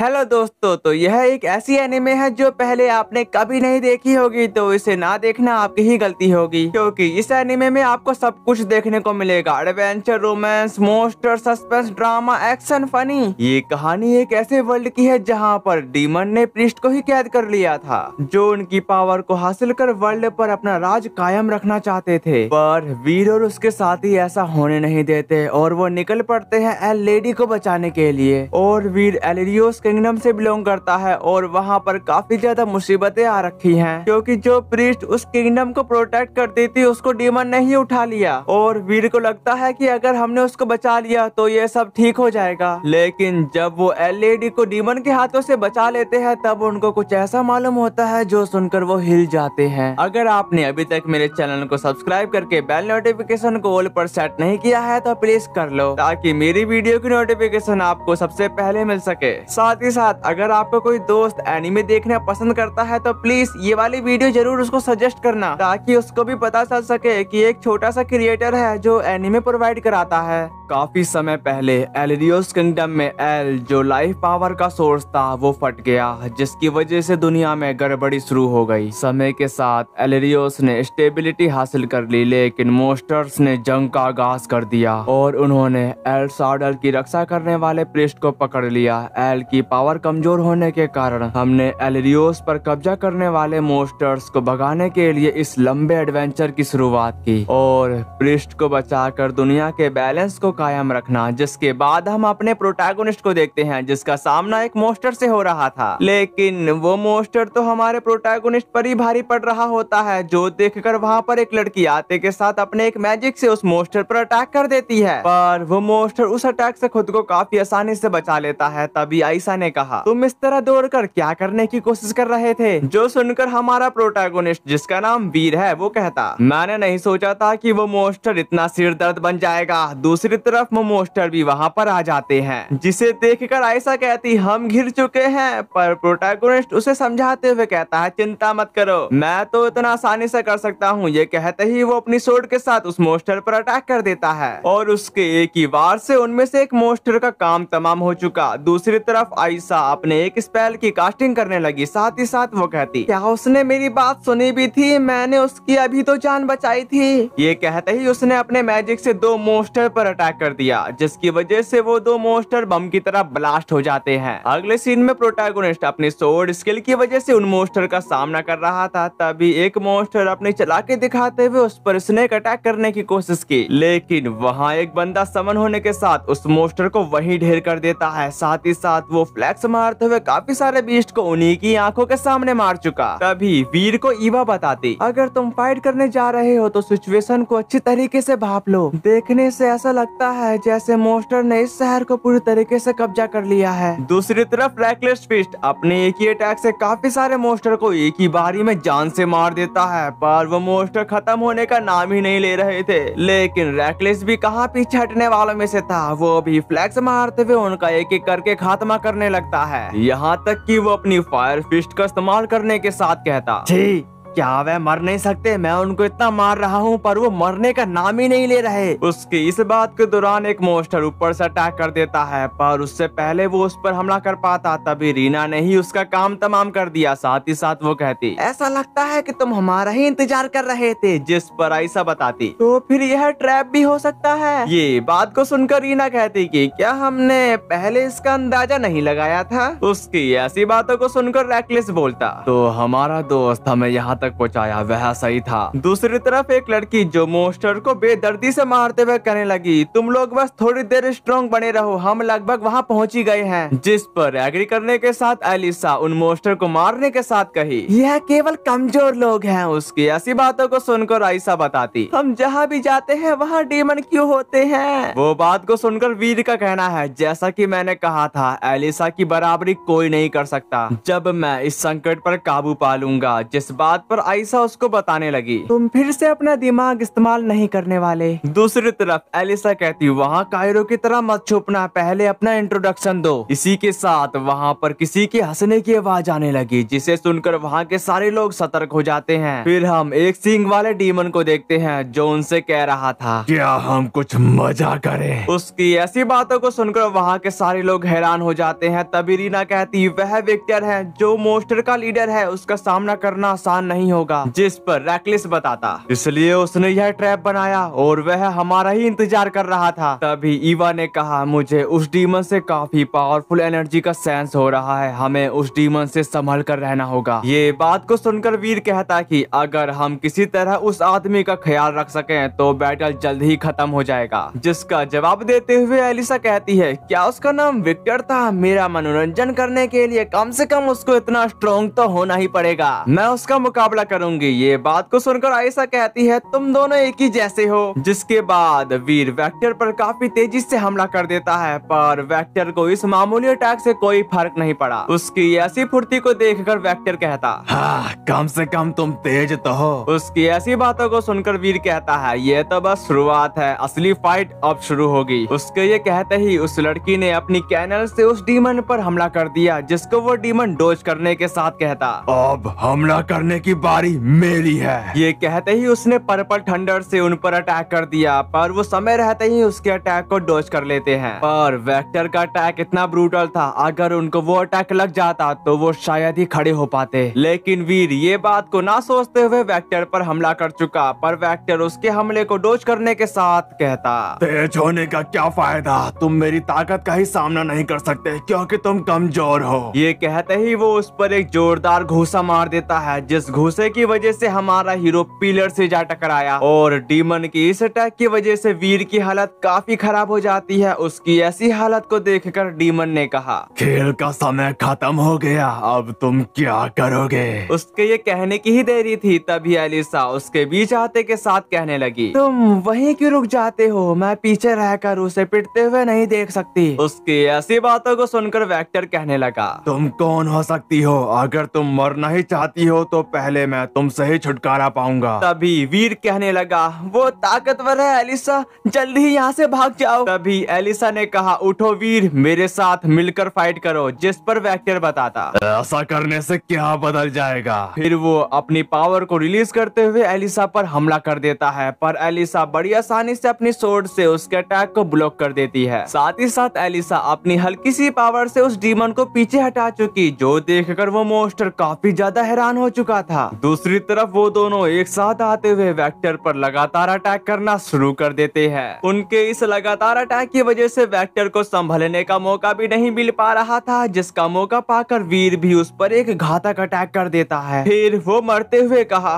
Hello दोस्तों, तो यह एक ऐसी एनिमे है जो पहले आपने कभी नहीं देखी होगी, तो इसे ना देखना आपकी ही गलती होगी, क्योंकि इस एनिमे में आपको सब कुछ देखने को मिलेगा। Adventure, romance, मोस्टर, suspense, drama, action, funny. ये कहानी एक ऐसे वर्ल्ड की है जहाँ पर डीमन ने प्रीस्ट को ही कैद कर लिया था, जो उनकी पावर को हासिल कर वर्ल्ड पर अपना राज कायम रखना चाहते थे। पर वीर और उसके साथी ऐसा होने नहीं देते और वो निकल पड़ते हैं एल लेडी को बचाने के लिए। और वीर एलिरियोस किंगडम से बिलोंग करता है और वहाँ पर काफी ज्यादा मुसीबतें आ रखी हैं, क्योंकि जो प्रीस्ट उस किंगडम को प्रोटेक्ट करती थी उसको डीमन ने ही उठा लिया। और वीर को लगता है कि अगर हमने उसको बचा लिया तो ये सब ठीक हो जाएगा। लेकिन जब वो एलईडी को डीमन के हाथों से बचा लेते हैं तब उनको कुछ ऐसा मालूम होता है जो सुनकर वो हिल जाते हैं। अगर आपने अभी तक मेरे चैनल को सब्सक्राइब करके बेल नोटिफिकेशन को ऑल पर सेट नहीं किया है तो प्लीज कर लो, ताकि मेरी वीडियो की नोटिफिकेशन आपको सबसे पहले मिल सके। साथ ही साथ अगर आपका कोई दोस्त एनिमे देखना पसंद करता है तो प्लीज ये वाली वीडियो जरूर उसको सजेस्ट करना, ताकि उसको भी पता चल सके कि एक छोटा सा क्रिएटर है जो एनिमे प्रोवाइड कराता है। काफी समय पहले एलिरियोस किंगडम में एल, जो लाइफ पावर का सोर्स था, वो फट गया, जिसकी वजह से दुनिया में गड़बड़ी शुरू हो गई। समय के साथ एलिरियोस ने स्टेबिलिटी हासिल कर ली, लेकिन मोस्टर्स ने जंग का आगाज कर दिया और उन्होंने एल साडल की रक्षा करने वाले प्रीस्ट को पकड़ लिया। एल की पावर कमजोर होने के कारण हमने एलिरियोस पर कब्जा करने वाले मोस्टर्स को भगाने के लिए इस लंबे एडवेंचर की शुरुआत की और प्रीस्ट को बचाकर दुनिया के बैलेंस को कायम रखना। जिसके बाद हम अपने प्रोटैगोनिस्ट को देखते हैं, जिसका सामना एक मोस्टर से हो रहा था, लेकिन वो मोस्टर तो हमारे प्रोटैगोनिस्ट पर ही भारी पड़ रहा होता है, जो देखकर वहाँ पर एक लड़की आते के साथ अपने एक मैजिक से उस मोस्टर पर अटैक कर देती है। पर वो मोस्टर उस अटैक से खुद को काफी आसानी से बचा लेता है। तभी आयशा ने कहा, तुम इस तरह दौड़कर क्या करने की कोशिश कर रहे थे? जो सुनकर हमारा प्रोटैगोनिस्ट, जिसका नाम वीर है, वो कहता, मैंने नहीं सोचा था कि वो मोस्टर इतना सिर दर्द बन जाएगा। दूसरी तरफ वो मोस्टर भी वहाँ पर आ जाते हैं, जिसे देखकर आयशा कहती, हम घिर चुके हैं। पर प्रोटैगोनिस्ट उसे समझाते हुए कहता है, चिंता मत करो, मैं तो इतना आसानी से कर सकता हूँ। ये कहते ही वो अपनी सोर्ड के साथ उस मोस्टर पर अटैक कर देता है और उसके एक ही वार से उनमें से एक मोस्टर का काम तमाम हो चुका। दूसरी तरफ आयशा अपने एक स्पेल की कास्टिंग करने लगी। साथ ही साथ वो कहती, क्या उसने मेरी बात सुनी भी थी? मैंने उसकी अभी तो जान बचाई थी। ये कहते ही उसने अपने मैजिक से दो मोस्टर पर अटैक कर दिया, जिसकी वजह से वो दो मोस्टर बम की तरह ब्लास्ट हो जाते हैं। अगले सीन में प्रोटैगोनिस्ट अपनी सोर्ड स्किल की वजह से उन मोस्टर का सामना कर रहा था। तभी एक मोस्टर अपनी चालाकी दिखाते हुए उस पर स्नेक अटैक करने की कोशिश की, लेकिन वहाँ एक बंदा समन होने के साथ उस मोस्टर को वहीं ढेर कर देता है। साथ ही साथ वो फ्लैक्स मारते हुए काफी सारे बीस्ट को उन्हीं की आंखों के सामने मार चुका। तभी वीर को ईवा बताती, अगर तुम फाइट करने जा रहे हो तो सिचुएशन को अच्छी तरीके से भाप लो। देखने से ऐसा लगता है जैसे मोस्टर ने इस शहर को पूरी तरीके से कब्जा कर लिया है। दूसरी तरफ रेकलेस फिस्ट अपने एक ही अटैक से काफी सारे मोस्टर को एक ही बारी में जान से मार देता है, पर वो मोस्टर खत्म होने का नाम ही नहीं ले रहे थे। लेकिन रेकलेस भी कहाँ पीछे हटने वालों में से था, वो भी फ्लैक्स मारते हुए उनका एक एक करके खात्मा करने लगता है। यहाँ तक कि वो अपनी फायर फिस्ट का इस्तेमाल करने के साथ कहता, जी क्या वह मर नहीं सकते? मैं उनको इतना मार रहा हूँ पर वो मरने का नाम ही नहीं ले रहे। उसकी इस बात के दौरान एक मोस्टर ऊपर से अटैक कर देता है, पर उससे पहले वो उस पर हमला कर पाता तभी रीना ने ही उसका काम तमाम कर दिया। साथ ही साथ वो कहती, ऐसा लगता है कि तुम हमारा ही इंतजार कर रहे थे। जिस पर आयशा बताती, तो फिर यह ट्रैप भी हो सकता है। ये बात को सुनकर रीना कहती कि क्या हमने पहले इसका अंदाजा नहीं लगाया था? उसकी ऐसी बातों को सुनकर रेकलेस बोलता, तो हमारा दोस्त हमें यहाँ तक पहुंचाया वह सही था। दूसरी तरफ एक लड़की जो मोस्टर को बेदर्दी से मारते हुए कहने लगी, तुम लोग बस थोड़ी देर स्ट्रॉन्ग बने रहो, हम लगभग वहां पहुंच ही गए हैं। जिस पर एग्री करने के साथ एलिसा उन मोस्टर को मारने के साथ कही, यह केवल कमजोर लोग हैं। उसकी ऐसी बातों को सुनकर आयशा बताती, हम जहाँ भी जाते हैं वहाँ डीमन क्यों होते हैं? वो बात को सुनकर वीर का कहना है, जैसा कि मैंने कहा था, एलिसा की बराबरी कोई नहीं कर सकता। जब मैं इस संकट पर काबू पा लूंगा, जिस बात पर आयशा उसको बताने लगी, तुम फिर से अपना दिमाग इस्तेमाल नहीं करने वाले। दूसरी तरफ एलिसा कहती, वहाँ कायरो की तरह मत छुपना, पहले अपना इंट्रोडक्शन दो। इसी के साथ वहाँ पर किसी के हंसने की आवाज आने लगी, जिसे सुनकर वहाँ के सारे लोग सतर्क हो जाते हैं। फिर हम एक सींग वाले डीमन को देखते हैं जो उनसे कह रहा था, क्या हम कुछ मजा करें। उसकी ऐसी बातों को सुनकर वहाँ के सारे लोग हैरान हो जाते हैं। तभी रीना कहती, वह विक्टर है जो मोस्टर का लीडर है, उसका सामना करना आसान नहीं होगा। जिस पर रैकलिस बताता, इसलिए उसने यह ट्रैप बनाया और वह हमारा ही इंतजार कर रहा था। तभी ईवा ने कहा, मुझे उस डीमन से काफी पावरफुल एनर्जी का सेंस हो रहा है, हमें उस डीमन से संभल कर रहना होगा। ये बात को सुनकर वीर कहता कि अगर हम किसी तरह उस आदमी का ख्याल रख सकें तो बैटल जल्द ही खत्म हो जाएगा। जिसका जवाब देते हुए एलिसा कहती है, क्या उसका नाम विक्टर था? मेरा मनोरंजन करने के लिए कम से कम उसको इतना स्ट्रॉन्ग तो होना ही पड़ेगा, मैं उसका मुकाबला करूंगी। ये बात को सुनकर आयशा कहती है, तुम दोनों एक ही जैसे हो। जिसके बाद वीर वेक्टर पर काफी तेजी से हमला कर देता है, पर वेक्टर को इस मामूली अटैक से कोई फर्क नहीं पड़ा। उसकी ऐसी फुर्ती को देखकर वेक्टर कहता, हाँ, कम से कम तुम तेज तो हो। उसकी ऐसी बातों को सुनकर वीर कहता है, ये तो बस शुरुआत है, असली फाइट अब शुरू होगी। उसके ये कहते ही उस लड़की ने अपनी कैनल से उस डीमन पर हमला कर दिया, जिसको वो डीमन डोज करने के साथ कहता, अब हमला करने की बारी मेरी है। ये कहते ही उसने पर्पल थंडर से उन पर अटैक कर दिया, पर वो समय रहते ही उसके अटैक को डोज कर लेते हैं। पर वेक्टर का अटैक इतना ब्रूटल था, अगर उनको वो अटैक लग जाता तो वो शायद ही खड़े हो पाते। लेकिन वीर ये बात को ना सोचते हुए वेक्टर पर हमला कर चुका, पर वेक्टर उसके हमले को डोज करने के साथ कहता, तेज होने का क्या फायदा, तुम मेरी ताकत का ही सामना नहीं कर सकते क्योंकि तुम कमजोर हो। ये कहते ही वो उस पर एक जोरदार घूसा मार देता है, जिस घूसे की वजह से हमारा हीरो पिलर से जा टकराया और डीमन की इस अटैक की वजह से वीर की हालत काफी खराब हो जाती है। उसकी ऐसी हालत को देखकर डीमन ने कहा, खेल का समय खत्म हो गया, अब तुम क्या करोगे। उसके ये कहने की ही देरी थी, तभी एलिसा उसके बीच आते के साथ कहने लगी, तुम वहीं क्यों रुक जाते हो, मैं पीछे रहकर उसे पिटते हुए नहीं देख सकती। उसकी ऐसी बातों को सुनकर वेक्टर कहने लगा, तुम कौन हो सकती हो, अगर तुम मरना ही चाहती हो तो पहले मैं तुमसे ही छुटकारा पाऊंगा। तभी वीर कहने लगा, वो ताकतवर है एलिसा, जल्दी ही यहाँ से भाग जाओ। तभी एलिसा ने कहा, उठो वीर, मेरे साथ मिलकर फाइट करो। जिस पर वेक्टर बताता, ऐसा करने से क्या बदल जाएगा। फिर वो अपनी पावर को रिलीज करते हुए एलिसा पर हमला कर देता है, पर एलिसा बड़ी आसानी से अपनी सोर्ड से उसके अटैक को ब्लॉक कर देती है। साथ ही साथ एलिसा अपनी हल्की सी पावर से उस डीमन को पीछे हटा चुकी, जो देखकर वो मोस्टर काफी ज्यादा हैरान हो चुका था। दूसरी तरफ वो दोनों एक साथ आते हुए वेक्टर पर लगातार अटैक करना शुरू कर देते हैं। उनके इस लगातार अटैक की वजह से वेक्टर को संभलने का मौका भी नहीं मिल पा रहा था, जिसका मौका पाकर वीर भी उस पर एक घातक अटैक कर देता है। फिर वो मरते हुए कहा,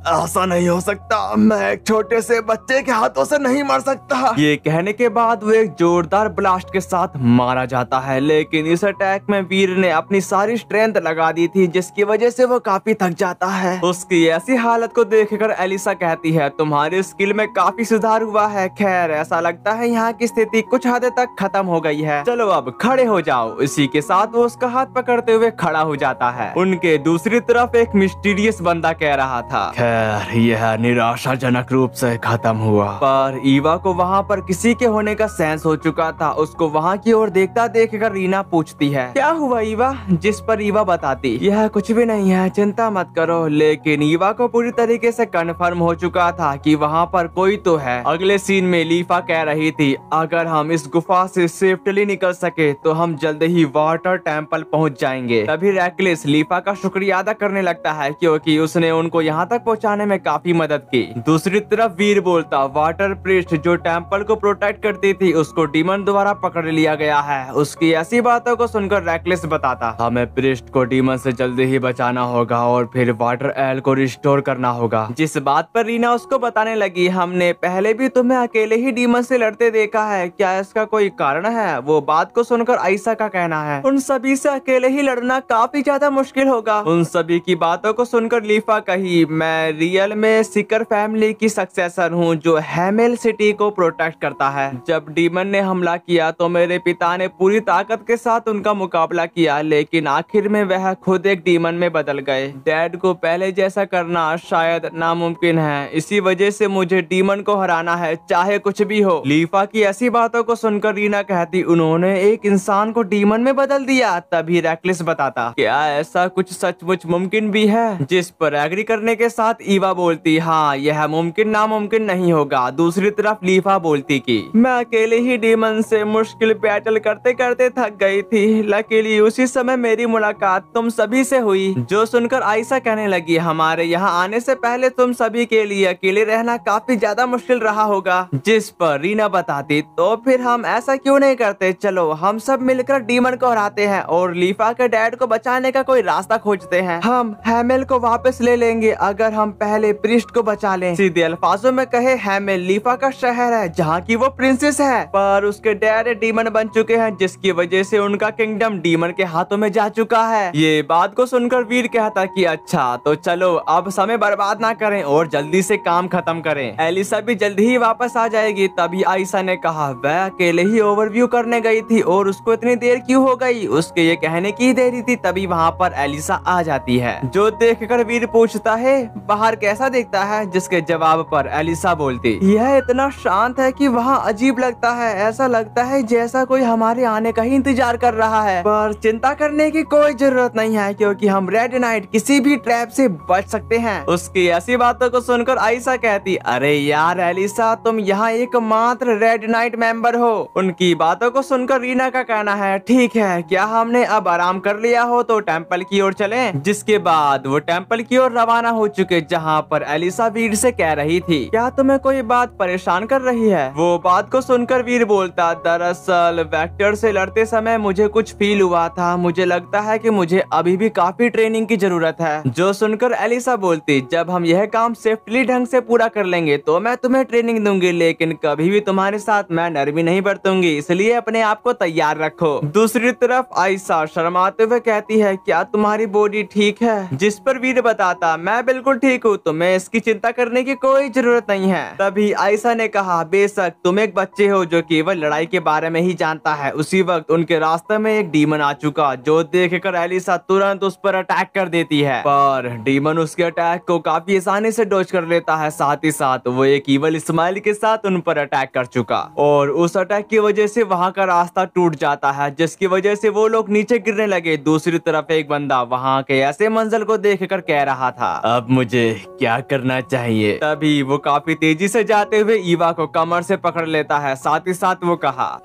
ऐसा नहीं हो सकता, मैं एक छोटे से बच्चे के हाथों से नहीं मर सकता। ये कहने के बाद वो एक जोरदार ब्लास्ट के साथ मारा जाता है, लेकिन इस अटैक में वीर ने अपनी सारी स्ट्रेंथ लगा दी थी, जिसकी वजह से वो काफी थक जाता है। उसकी ऐसी हालत को देखकर एलिसा कहती है, तुम्हारी स्किल में काफी सुधार हुआ है, खैर ऐसा लगता है यहाँ की स्थिति कुछ हद तक खत्म हो गई है, चलो अब खड़े हो जाओ। इसी के साथ वो उसका हाथ पकड़ते हुए खड़ा हो जाता है। उनके दूसरी तरफ एक मिस्टीरियस बंदा कह रहा था, यह निराशाजनक रूप से खत्म हुआ। पर ईवा को वहाँ पर किसी के होने का सेंस हो चुका था। उसको वहाँ की ओर देखता देखकर रीना पूछती है, क्या हुआ ईवा? जिस पर ईवा बताती, यह कुछ भी नहीं है, चिंता मत करो। लेकिन ईवा को पूरी तरीके से कंफर्म हो चुका था कि वहाँ पर कोई तो है। अगले सीन में लीफा कह रही थी, अगर हम इस गुफा से सेफ्टली निकल सके तो हम जल्द ही वाटर टेम्पल पहुँच जाएंगे। तभी रैकलिस लीफा का शुक्रिया अदा करने लगता है, क्योंकि उसने उनको यहाँ तक पहुँचाने में काफी मदद की। दूसरी तरफ वीर बोलता, वाटर प्रीस्ट जो टेम्पल को प्रोटेक्ट करती थी, उसको डीमन द्वारा पकड़ लिया गया है। उसकी ऐसी बातों को सुनकर रैकलिस बताता, हमें प्रीस्ट को डीमन से जल्दी ही बचाना होगा और फिर वाटर एल को रिस्टोर करना होगा। जिस बात पर रीना उसको बताने लगी, हमने पहले भी तुम्हें अकेले ही डीमन से लड़ते देखा है, क्या इसका कोई कारण है? वो बात को सुनकर आयशा का कहना है, उन सभी से अकेले ही लड़ना काफी ज्यादा मुश्किल होगा। उन सभी की बातों को सुनकर लीफा कही, मैं मैं रियल में सिकर फैमिली की सक्सेसर हूँ जो हेमेल सिटी को प्रोटेक्ट करता है। जब डीमन ने हमला किया तो मेरे पिता ने पूरी ताकत के साथ उनका मुकाबला किया, लेकिन आखिर में वह खुद एक डीमन में बदल गए। डैड को पहले जैसा करना शायद नामुमकिन है, इसी वजह से मुझे डीमन को हराना है, चाहे कुछ भी हो। लीफा की ऐसी बातों को सुनकर रीना कहती, उन्होंने एक इंसान को डीमन में बदल दिया। तभी रेकलेस बताता, क्या ऐसा कुछ सचमुच मुमकिन भी है? जिस पर एग्री करने के साथ ईवा बोलती, हाँ यह मुमकिन नामुमकिन नहीं होगा। दूसरी तरफ लीफा बोलती कि मैं अकेले ही डीमन से मुश्किल बैटल करते करते थक गई थी। लकीली उसी समय मेरी मुलाकात तुम सभी से हुई। जो सुनकर आयशा कहने लगी, हमारे यहाँ आने से पहले तुम सभी के लिए अकेले रहना काफी ज्यादा मुश्किल रहा होगा। जिस पर रीना बताती, तो फिर हम ऐसा क्यों नहीं करते, चलो हम सब मिलकर डीमन को हराते हैं और लीफा के डैड को बचाने का कोई रास्ता खोजते हैं। हम हेमेल को वापस ले लेंगे अगर हम पहले प्रिस्ट को बचा लें। सीधे अल्फाजों में कहे, हेमेल लीफा का शहर है जहाँ की वो प्रिंसेस है, पर उसके डैड डीमन बन चुके हैं, जिसकी वजह से उनका किंगडम डीमन के हाथों में जा चुका है। ये बात को सुनकर वीर कहता कि अच्छा तो चलो अब समय बर्बाद ना करें और जल्दी से काम खत्म करें। एलिसा भी जल्दी ही वापस आ जाएगी। तभी आयशा ने कहा, वह अकेले ही ओवरव्यू करने गई थी और उसको इतनी देर क्यों हो गई? उसके ये कहने की देरी थी। तभी वहाँ पर एलिसा आ जाती है, जो देखकर वीर पूछता है, बाहर कैसा दिखता है? जिसके जवाब पर एलिसा बोलती, यह इतना शांत है कि वहाँ अजीब लगता है, ऐसा लगता है जैसा कोई हमारे आने का ही इंतजार कर रहा है। पर चिंता करने की कोई जरूरत नहीं है क्योंकि हम रेड नाइट किसी भी ट्रैप से बच सकते हैं। उसकी ऐसी बातों को सुनकर आयशा कहती, अरे यार एलिसा, तुम यहाँ एकमात्र रेड नाइट मेंबर हो। उनकी बातों को सुनकर रीना का कहना है, ठीक है, क्या हमने अब आराम कर लिया हो तो टेंपल की ओर चलें? जिसके बाद वो टेंपल की ओर रवाना हो चुके, जहाँ पर एलिसा वीर से कह रही थी, क्या तुम्हें कोई बात परेशान कर रही है? वो बात को सुनकर वीर बोलता, दरअसल वेक्टर से लड़ते समय मुझे कुछ फील हुआ था, मुझे लगता है कि मुझे अभी भी काफी ट्रेनिंग की जरूरत है। जो सुनकर एलिसा बोलती, जब हम यह काम सेफ्टली ढंग से पूरा कर लेंगे तो मैं तुम्हें ट्रेनिंग दूंगी, लेकिन कभी भी तुम्हारे साथ मैं नरमी नहीं बरतूंगी, इसलिए अपने आप को तैयार रखो। दूसरी तरफ आयशा शर्माते हुए कहती है, क्या तुम्हारी बॉडी ठीक है? जिस पर वीर बताता, मैं बिल्कुल ठीक हूँ, तुम्हें इसकी चिंता करने की कोई जरूरत नहीं है। तभी आयशा ने कहा, बेशक तुम एक बच्चे हो जो केवल लड़ाई के बारे में ही जानता है। उसी वक्त उनके रास्ते में एक डीमन आ चुका, जो देखकर एलिसा तुरंत उस पर अटैक कर देती है, पर डीमन उसके अटैक को काफी आसानी से डॉज कर लेता है। साथ ही साथ वो एक ईवल स्माइल के साथ उन पर अटैक कर चुका और उस अटैक की वजह से वहाँ का रास्ता टूट जाता है, जिसकी वजह से वो लोग नीचे गिरने लगे। दूसरी तरफ एक बंदा वहाँ के ऐसे मंजर को देखकर कह रहा था, अब मुझे क्या करना चाहिए? तभी वो काफी तेजी से जाते हुए ईवा को कमर से पकड़ लेता है। साथ ही साथ वो कहा,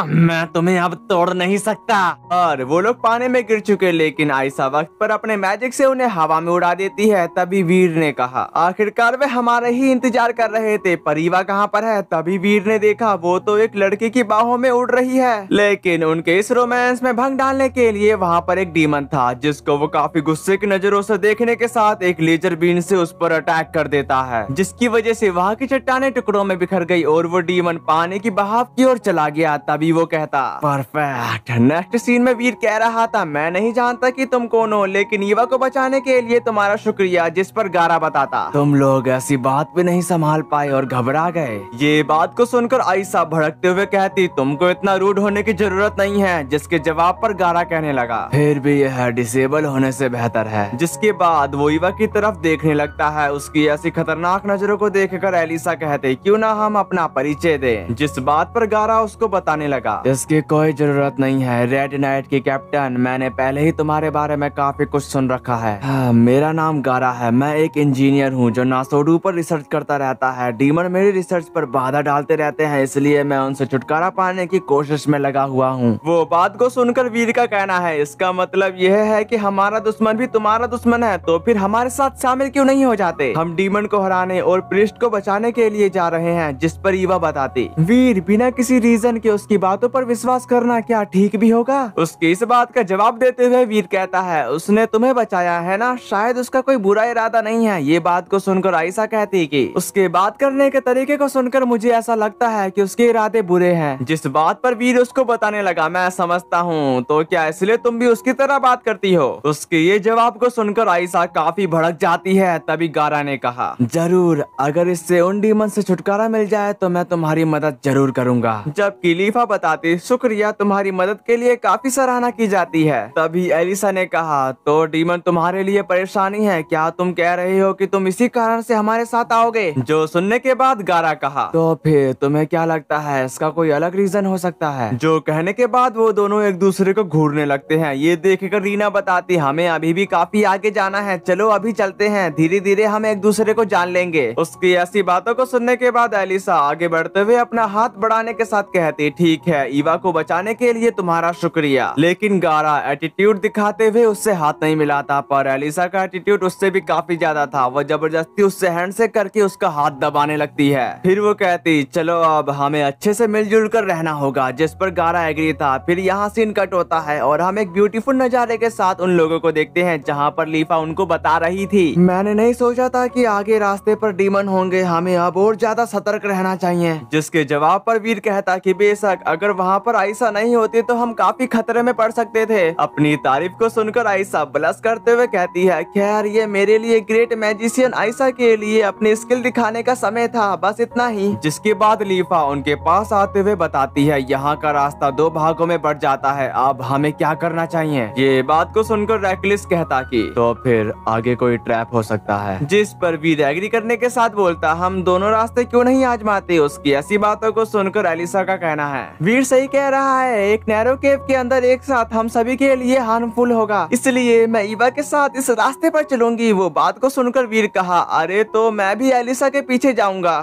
मैं तुम्हें अब तोड़ नहीं सकता। और वो लोग पानी में गिर चुके, लेकिन आयशा वक्त पर अपने मैजिक से उन्हें हवा में उड़ा देती है। तभी वीर ने कहा, आखिरकार वे हमारे ही इंतजार कर रहे थे, पर ईवा कहाँ पर है? तभी वीर ने देखा, वो तो एक लड़के की बाहों में उड़ रही है, लेकिन उनके इस रोमांस में भंग डालने के लिए वहाँ पर एक डीमन था, जिसको वो काफी गुस्से की नजरों से देखने के साथ एक लेजर बीन से उस पर अटैक कर देता है, जिसकी वजह से वहाँ की चट्टानें टुकड़ों में बिखर गई और वो डीमन पानी की बहाव की ओर चला गया। तभी वो कहता, परफेक्ट। नेक्स्ट सीन में वीर कह रहा था, मैं नहीं जानता कि तुम कौन हो, लेकिन ईवा को बचाने के लिए तुम्हारा शुक्रिया। जिस पर गारा बताता, तुम लोग ऐसी बात भी नहीं संभाल पाए और घबरा गए। ये बात को सुनकर आयशा भड़कते हुए कहती, तुमको इतना रूड होने की जरूरत नहीं है। जिसके जवाब पर गारा कहने लगा, फिर भी यह डिसेबल होने से बेहतर है। जिसके बाद वो ईवा की तरफ देखने लगता है। उसकी ऐसी खतरनाक नजरों को देखकर एलिसा कहते, क्यों ना हम अपना परिचय दें? जिस बात पर गारा उसको बताने लगा, इसकी कोई जरूरत नहीं है रेड नाइट की कैप्टन, मैंने पहले ही तुम्हारे बारे में काफी कुछ सुन रखा है। हाँ, मेरा नाम गारा है, मैं एक इंजीनियर हूँ जो नासोडू पर रिसर्च करता रहता है। डीमन मेरी रिसर्च पर बाधा डालते रहते हैं, इसलिए मैं उनसे छुटकारा पाने की कोशिश में लगा हुआ हूँ। वो बात को सुनकर वीर का कहना है, इसका मतलब यह है कि हमारा दुश्मन भी तुम्हारा दुश्मन है, तो फिर हमारे साथ शामिल क्यों नहीं हो जाते? हम डीमन को हराने और प्रिस्ट को बचाने के लिए जा रहे हैं। जिस पर ईवा बताती, वीर बिना किसी रीजन के उसकी बातों पर विश्वास करना क्या ठीक भी होगा? उसकी इस बात का जवाब देते हुए वीर कहता है, उसने तुम्हें बचाया है ना, शायद उसका कोई बुरा इरादा नहीं है। ये बात को सुनकर आयशा कहती कि उसके बात करने के तरीके को सुनकर मुझे ऐसा लगता है कि उसके इरादे बुरे हैं। जिस बात पर वीर उसको बताने लगा, मैं समझता हूँ, तो क्या इसलिए तुम भी उसकी तरह बात करती हो? उसके ये जवाब को सुनकर आयशा काफी काफी भड़क जाती है। तभी गारा ने कहा, जरूर, अगर इससे उन डीमन से छुटकारा मिल जाए तो मैं तुम्हारी मदद जरूर करूंगा। जबकि लीफा बताती, शुक्रिया, तुम्हारी मदद के लिए काफी सराहना की जाती है। तभी एलिसा ने कहा, तो डीमन तुम्हारे लिए परेशानी है क्या? तुम कह रहे हो कि तुम इसी कारण से हमारे साथ आओगे? जो सुनने के बाद गारा कहा, तो फिर तुम्हें क्या लगता है इसका कोई अलग रीजन हो सकता है? जो कहने के बाद वो दोनों एक दूसरे को घूरने लगते हैं। ये देखकर रीना बताती, हमें अभी भी काफी आगे जाना है, चलो अभी चलते हैं, धीरे धीरे हम एक दूसरे को जान लेंगे। उसकी ऐसी बातों को सुनने के बाद एलिसा आगे बढ़ते हुए अपना हाथ बढ़ाने के साथ कहती, ठीक है, ईवा को बचाने के लिए तुम्हारा शुक्रिया। लेकिन गारा एटीट्यूड दिखाते हुए उससे हाथ नहीं मिलाता, पर एलिसा का एटीट्यूड उससे भी काफी ज्यादा था। वो जबरदस्ती उससे हैंडशेक करके उसका हाथ दबाने लगती है। फिर वो कहती, चलो अब हमें अच्छे से मिलजुल कर रहना होगा, जिस पर गारा एग्री था। फिर यहाँ सीन कट होता है और हम एक ब्यूटीफुल नजारे के साथ उन लोगों को देखते हैं जहाँ पर लीफा उनको बता रही थी, मैंने नहीं सोचा था कि आगे रास्ते पर डीमन होंगे, हमें अब और ज्यादा सतर्क रहना चाहिए। जिसके जवाब पर वीर कहता कि बेशक, अगर वहाँ पर आयशा नहीं होती तो हम काफी खतरे में पड़ सकते थे। अपनी तारीफ को सुनकर आयशा ब्लश करते हुए कहती है, खैर ये मेरे लिए ग्रेट मैजिशियन आयशा के लिए अपनी स्किल दिखाने का समय था, बस इतना ही। जिसके बाद लीफा उनके पास आते हुए बताती है, यहाँ का रास्ता दो भागों में बढ़ जाता है, अब हमें क्या करना चाहिए? ये बात को सुनकर रैकलिस कहता कि तो फिर आगे कोई ट्रैप हो सकता है। जिस पर वीर एग्री करने के साथ बोलता, हम दोनों रास्ते क्यों नहीं आजमाते? उसकी ऐसी बातों को सुनकर एलिसा का कहना है, वीर सही कह रहा है, एक नैरो केव के अंदर एक साथ हम सभी के लिए हार्मफुल होगा, इसलिए मैं ईवा के साथ इस रास्ते पर चलूंगी। वो बात को सुनकर वीर कहा, अरे तो मैं भी एलिसा के पीछे जाऊंगा।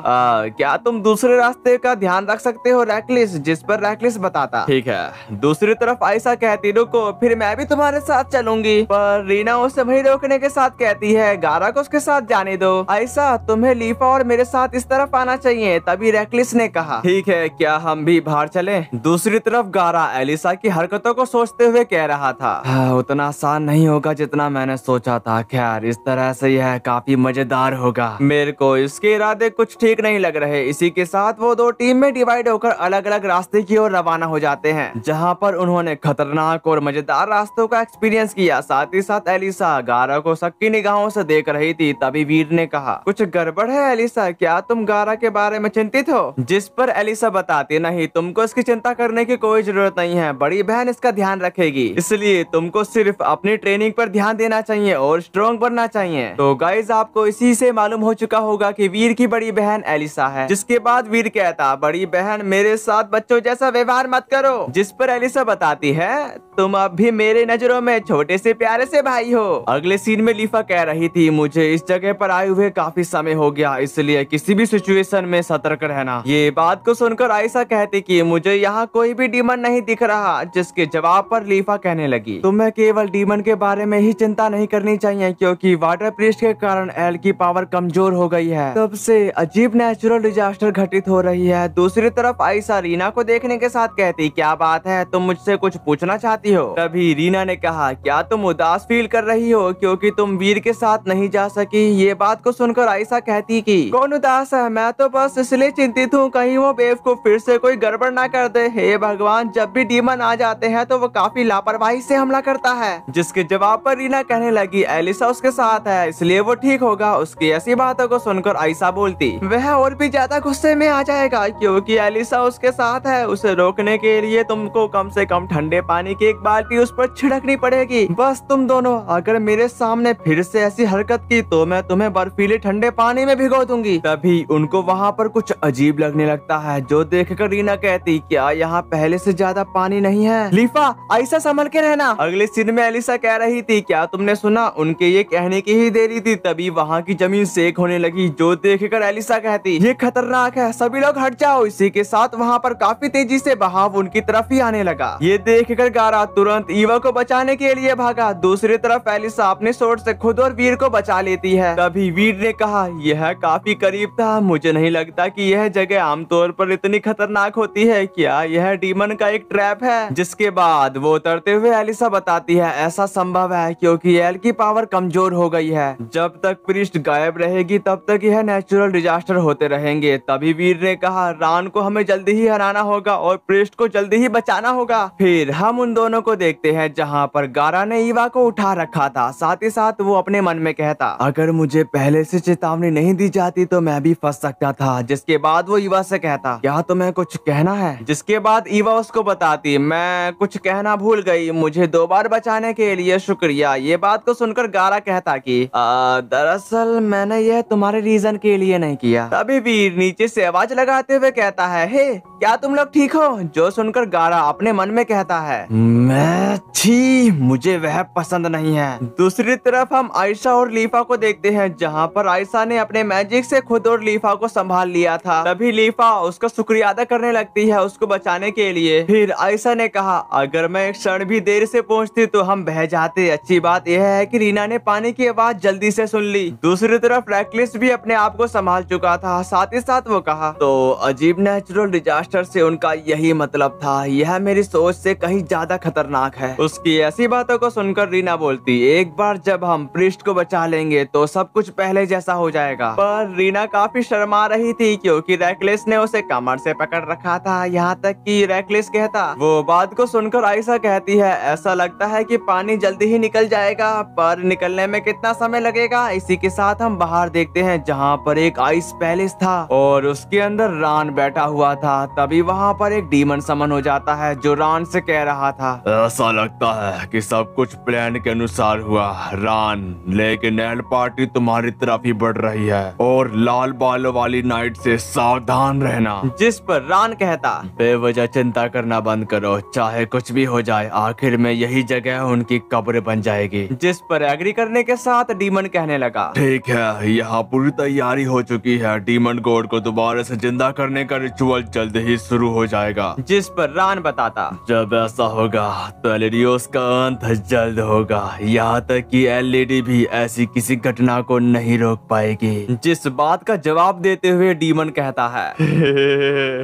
क्या तुम दूसरे रास्ते का ध्यान रख सकते हो रैकलिस? जिस पर रैकलिस बताता, ठीक है। दूसरी तरफ आयशा कहती, रुको, फिर मैं भी तुम्हारे साथ चलूंगी। पर रीना उसे वहीं रोकने के साथ कहती है, गारा को उसके साथ जाने दो। आयशा, तुम्हें लीफा और मेरे साथ इस तरफ आना चाहिए। तभी रैकलिस ने कहा, ठीक है, क्या हम भी बाहर चलें? दूसरी तरफ गारा एलिसा की हरकतों को सोचते हुए कह रहा था, उतना आसान नहीं होगा जितना मैंने सोचा था। खैर, इस तरह से यह काफी मजेदार होगा। मेरे को इसके इरादे कुछ ठीक नहीं लग रहे। इसी के साथ वो दो टीम में डिवाइड होकर अलग अलग रास्ते की ओर रवाना हो जाते हैं, जहाँ पर उन्होंने खतरनाक और मजेदार रास्तों का एक्सपीरियंस किया। साथ ही साथ एलिसा गारा को शक की निगाहों से देख रही थी। तभी वीर ने कहा, कुछ गड़बड़ है एलिसा, क्या तुम गारा के बारे में चिंतित हो? जिस पर एलिसा बताती, नहीं, तुमको इसकी चिंता करने की कोई जरूरत नहीं है, बड़ी बहन इसका ध्यान रखेगी, इसलिए तुमको सिर्फ अपनी ट्रेनिंग पर ध्यान देना चाहिए और स्ट्रॉन्ग बनना चाहिए। तो गाइज, आपको इसी से मालूम हो चुका होगा कि वीर की बड़ी बहन एलिसा है। जिसके बाद वीर कहता, बड़ी बहन मेरे साथ बच्चों जैसा व्यवहार मत करो। जिस पर एलिसा बताती है, तुम अब भी मेरे नजरों में छोटे से प्यारे से भाई हो। अगले सीन में लीफा कह रही थी, मुझे इस जगह पर आए हुए काफी समय हो गया, इसलिए किसी भी सिचुएशन में सतर्क रहना। ये बात को सुनकर आयशा कहती कि मुझे यहाँ कोई भी डीमन नहीं दिख रहा। जिसके जवाब पर लीफा कहने लगी, तुम्हें केवल डीमन के बारे में ही चिंता नहीं करनी चाहिए, क्योंकि वाटर प्रीस्ट के कारण एल की पावर कमजोर हो गई है। तब से अजीब नेचुरल डिजास्टर घटित हो रही है। दूसरी तरफ आयशा रीना को देखने के साथ कहती, क्या बात है, तुम मुझसे कुछ पूछना चाहती हो? तभी रीना ने कहा, क्या तुम उदास फील कर रही हो क्योंकि तुम वीर के साथ नहीं जा सकी? ये बात को सुनकर आयशा कहती कि कौन उदास है, मैं तो बस इसलिए चिंतित हूँ कहीं वो बेव को फिर से कोई गड़बड़ ना कर दे। हे भगवान, जब भी डीमन आ जाते हैं तो वो काफी लापरवाही से हमला करता है। जिसके जवाब पर रीना कहने लगी, एलिसा उसके साथ है, इसलिए वो ठीक होगा। उसकी ऐसी बातों को सुनकर आयशा बोलती, वह और भी ज्यादा गुस्से में आ जाएगा क्योंकि एलिसा उसके साथ है। उसे रोकने के लिए तुमको कम से कम ठंडे पानी की एक बाल्टी उस पर छिड़कनी पड़ेगी। बस तुम दोनों अगर मेरे सामने फिर से ऐसी हरकत की तो मैं तुम्हें बर्फीले ठंडे पानी में भिगो दूंगी। तभी उनको वहाँ पर कुछ अजीब लगने लगता है, जो देखकर रीना कहती, क्या यहाँ पहले से ज्यादा पानी नहीं है? लीफा, आयशा संभल के रहना। अगले सीन में एलिसा कह रही थी, क्या तुमने सुना? उनके ये कहने की ही देरी थी, तभी वहाँ की जमीन सेक होने लगी, जो देखकर एलिसा कहती, ये खतरनाक है, सभी लोग हट जाओ। इसी के साथ वहाँ पर काफी तेजी से बहाव उनकी तरफ ही आने लगा। ये देखकर गारा तुरंत ईवा को बचाने के लिए भागा। दूसरी तरफ एलिसा अपने सोर्ड से खुद और वीर को बचा लेती है। तभी वीर ने कहा, यह काफी करीब था, मुझे नहीं लगता कि यह जगह आमतौर पर इतनी खतरनाक होती है, क्या यह डीमन का एक ट्रैप है? जिसके बाद वो उतरते हुए एलिसा बताती है, ऐसा संभव है क्योंकि एल की पावर कमजोर हो गई है। जब तक प्रीस्ट गायब रहेगी तब तक यह नेचुरल डिजास्टर होते रहेंगे। तभी वीर ने कहा, रान को हमें जल्दी ही हराना होगा और प्रीस्ट को जल्दी ही बचाना होगा। फिर हम उन दोनों को देखते हैं जहाँ पर गारा ने ईवा को उठा रखा था। साथ ही साथ वो अपने मन में कहता, अगर मुझे पहले से चेतावनी नहीं दी जाती तो मैं भी फंस सकता था। जिसके बाद वो ईवा से कहता, क्या तुम्हें कुछ कहना है? जिसके बाद ईवा उसको बताती, मैं कुछ कहना भूल गई, मुझे 2 बार बचाने के लिए शुक्रिया। ये बात को सुनकर गारा कहता कि दरअसल मैंने यह तुम्हारे रीजन के लिए नहीं किया। तभी वीर नीचे से आवाज लगाते हुए कहता है, हे क्या तुम लोग ठीक हो? जो सुनकर गारा अपने मन में कहता है, मैं छी, मुझे वह पसंद नहीं है। दूसरी तरफ हम आयशा और लीफा को देखते हैं, जहाँ पर आयशा ने अपने मैजिक से खुद और लीफा को संभाल लिया था। तभी लीफा उसका शुक्रिया अदा करने लगती है उसको बचाने के लिए। फिर आयशा ने कहा, अगर मैं एक क्षण भी देर से पहुंचती तो हम बह जाते। अच्छी बात यह है कि रीना ने पानी की आवाज जल्दी से सुन ली। दूसरी तरफ रेकलेस भी अपने आप को संभाल चुका था। साथ ही साथ वो कहा, तो अजीब नेचुरल डिजास्टर से उनका यही मतलब था। यह मेरी सोच से कहीं ज्यादा खतरनाक है। उसकी ऐसी बातों को सुनकर रीना बोलती, एक बार जब हम प्रिस्ट को बचा लेंगे तो सब कुछ पहले जैसा हो जाएगा। पर रीना काफी शर्मा रही थी क्योंकि रेकलेस ने उसे कमर से पकड़ रखा था। यहाँ तक कि रेकलेस कहता, वो बात को सुनकर आयशा कहती है, ऐसा लगता है कि पानी जल्दी ही निकल जाएगा, पर निकलने में कितना समय लगेगा? इसी के साथ हम बाहर देखते हैं जहाँ पर एक आइस पैलेस था और उसके अंदर रान बैठा हुआ था। तभी वहाँ पर एक डीमन समन हो जाता है जो रान से कह रहा था, ऐसा लगता है कि सब कुछ प्लान के अनुसार हुआ रान, लेकिन नेल पार्टी तुम्हारी तरफ ही बढ़ रही है और लाल बालों वाली नाइट से सावधान रहना। जिस पर रान कहता, बेवजह चिंता करना बंद करो, चाहे कुछ भी हो जाए आखिर में यही जगह उनकी कब्र बन जाएगी। जिस पर एग्री करने के साथ डीमन कहने लगा, ठीक है, यहाँ पूरी तैयारी हो चुकी है, डीमन गॉड को दोबारा से जिंदा करने का रिचुअल जल्द ही शुरू हो जाएगा। जिस पर रान बताता, जब ऐसा होगा तो एलिडियोस का अंत जल्द होगा, यहाँ तक कि एलईडी भी ऐसी किसी घटना को नहीं रोक पाएगी। जिस बात का जवाब देते हुए डीमन कहता है,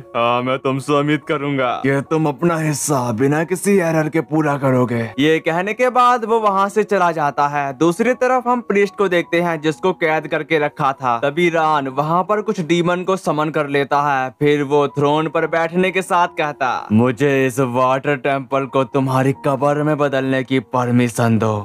हाँ मैं तुमसे उम्मीद करूंगा कि तुम अपना हिस्सा बिना किसी एरर के पूरा करोगे। ये कहने के बाद वो वहाँ से चला जाता है। दूसरी तरफ हम प्रीस्ट को देखते हैं जिसको कैद करके रखा था। तभी रान वहाँ पर कुछ डीमन को समन कर लेता है। फिर वो थ्रोन पर बैठने के साथ कहता, मुझे इस वाटर टेम्पल को तुम्हारी कब्र में बदलने की परमिशन दो।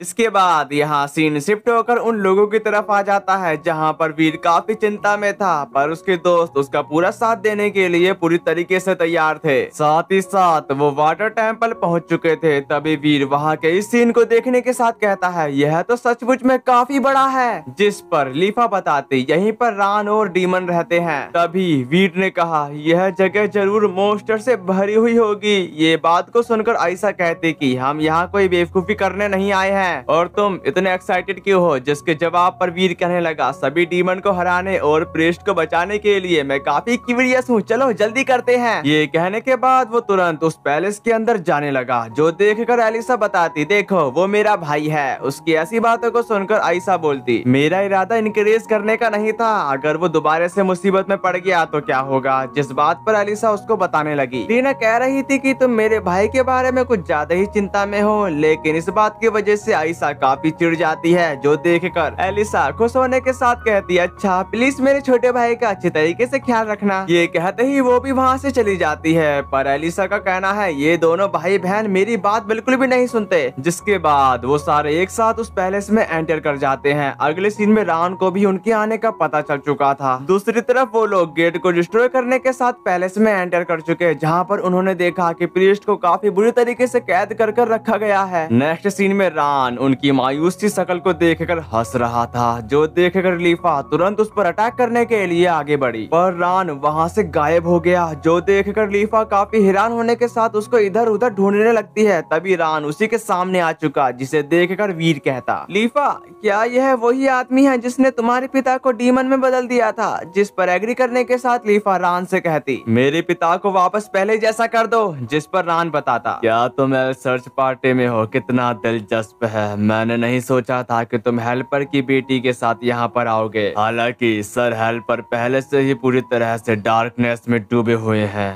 इसके बाद यहाँ सीन शिफ्ट होकर उन लोगों की तरफ आ जाता है जहाँ पर वीर काफी चिंता में था, पर उसके दोस्त उसका पूरा साथ देने के लिए पूरी तरीके से तैयार थे। साथ ही साथ वो वाटर टेम्पल पहुँच चुके थे। तभी वीर वहाँ के इस सीन को देखने के साथ कहता है, यह तो सचमुच में काफी बड़ा है। जिस पर लीफा बताती, यहीं पर रान और डीमन रहते हैं। तभी वीर ने कहा, यह जगह जरूर मोस्टर से भरी हुई होगी। ये बात को सुनकर आयशा कहती कि हम यहाँ कोई बेवकूफी करने नहीं आए हैं और तुम इतने एक्साइटेड क्यों हो? जिसके जवाब पर वीर कहने लगा, सभी डीमन को हराने और प्रीस्ट को बचाने के लिए मैं काफी क्यूरियस हूँ, चलो जल्दी करते हैं। ये कहने के बाद वो तुरंत उस पैलेस के अंदर जाने लगा, जो देखकर एलिसा बताती, देखो वो मेरा भाई है। उसकी ऐसी बातों को सुनकर आयशा बोलती, मेरा इरादा इनकरेज करने का नहीं था, अगर वो दोबारा से मुसीबत में पड़ गया तो क्या होगा? जिस बात पर एलिसा उसको बताने लगी, रीना कह रही थी कि तुम मेरे भाई के बारे में कुछ ज्यादा ही चिंता में हो, लेकिन इस बात की वजह से आयशा काफी चिढ़ जाती है, जो देखकर एलिसा खुश होने के साथ कहती है, अच्छा प्लीज मेरे छोटे भाई का अच्छे तरीके से ख्याल रखना। ये कहते ही वो भी वहाँ से चली जाती है। पर एलिसा का कहना है, ये दोनों भाई बहन मेरी बात बिल्कुल भी नहीं सुनते। जिसके बाद वो सारे एक साथ उस पैलेस में एंटर कर जाते हैं। अगले सीन में रान को भी उनके आने का पता चल चुका था। दूसरी तरफ वो लोग गेट को डिस्ट्रॉय करने के साथ पैलेस में एंटर कर चुके, जहाँ पर उन्होंने देखा कि प्रीस्ट को काफी बुरी तरीके से कैद कर रखा गया है। नेक्स्ट सीन में रान उनकी मायूस सी शक्ल को देखकर हंस रहा था, जो देखकर लीफा तुरंत उस पर अटैक करने के लिए आगे बढ़ी, पर रान वहां से गायब हो गया, जो देखकर लीफा काफी हैरान होने के साथ उसको इधर उधर ढूंढने लगती है। तभी रान उसी के सामने आ चुका, जिसे देखकर वीर कहता, लीफा क्या यह वही आदमी है जिसने तुम्हारे पिता को डीमन में बदल दिया था? जिस पर एग्री करने के साथ लीफा रान से कहती, मेरे पिता को वापस पहले जैसा कर दो। जिस पर रान बताता, क्या तुम सर्च पार्टी में हो? कितना दिलचस्प मैंने नहीं सोचा था कि तुम हेल्पर की बेटी के साथ यहाँ पर आओगे। हालांकि सर हेल्पर पहले से ही पूरी तरह से डार्कनेस में डूबे हुए हैं।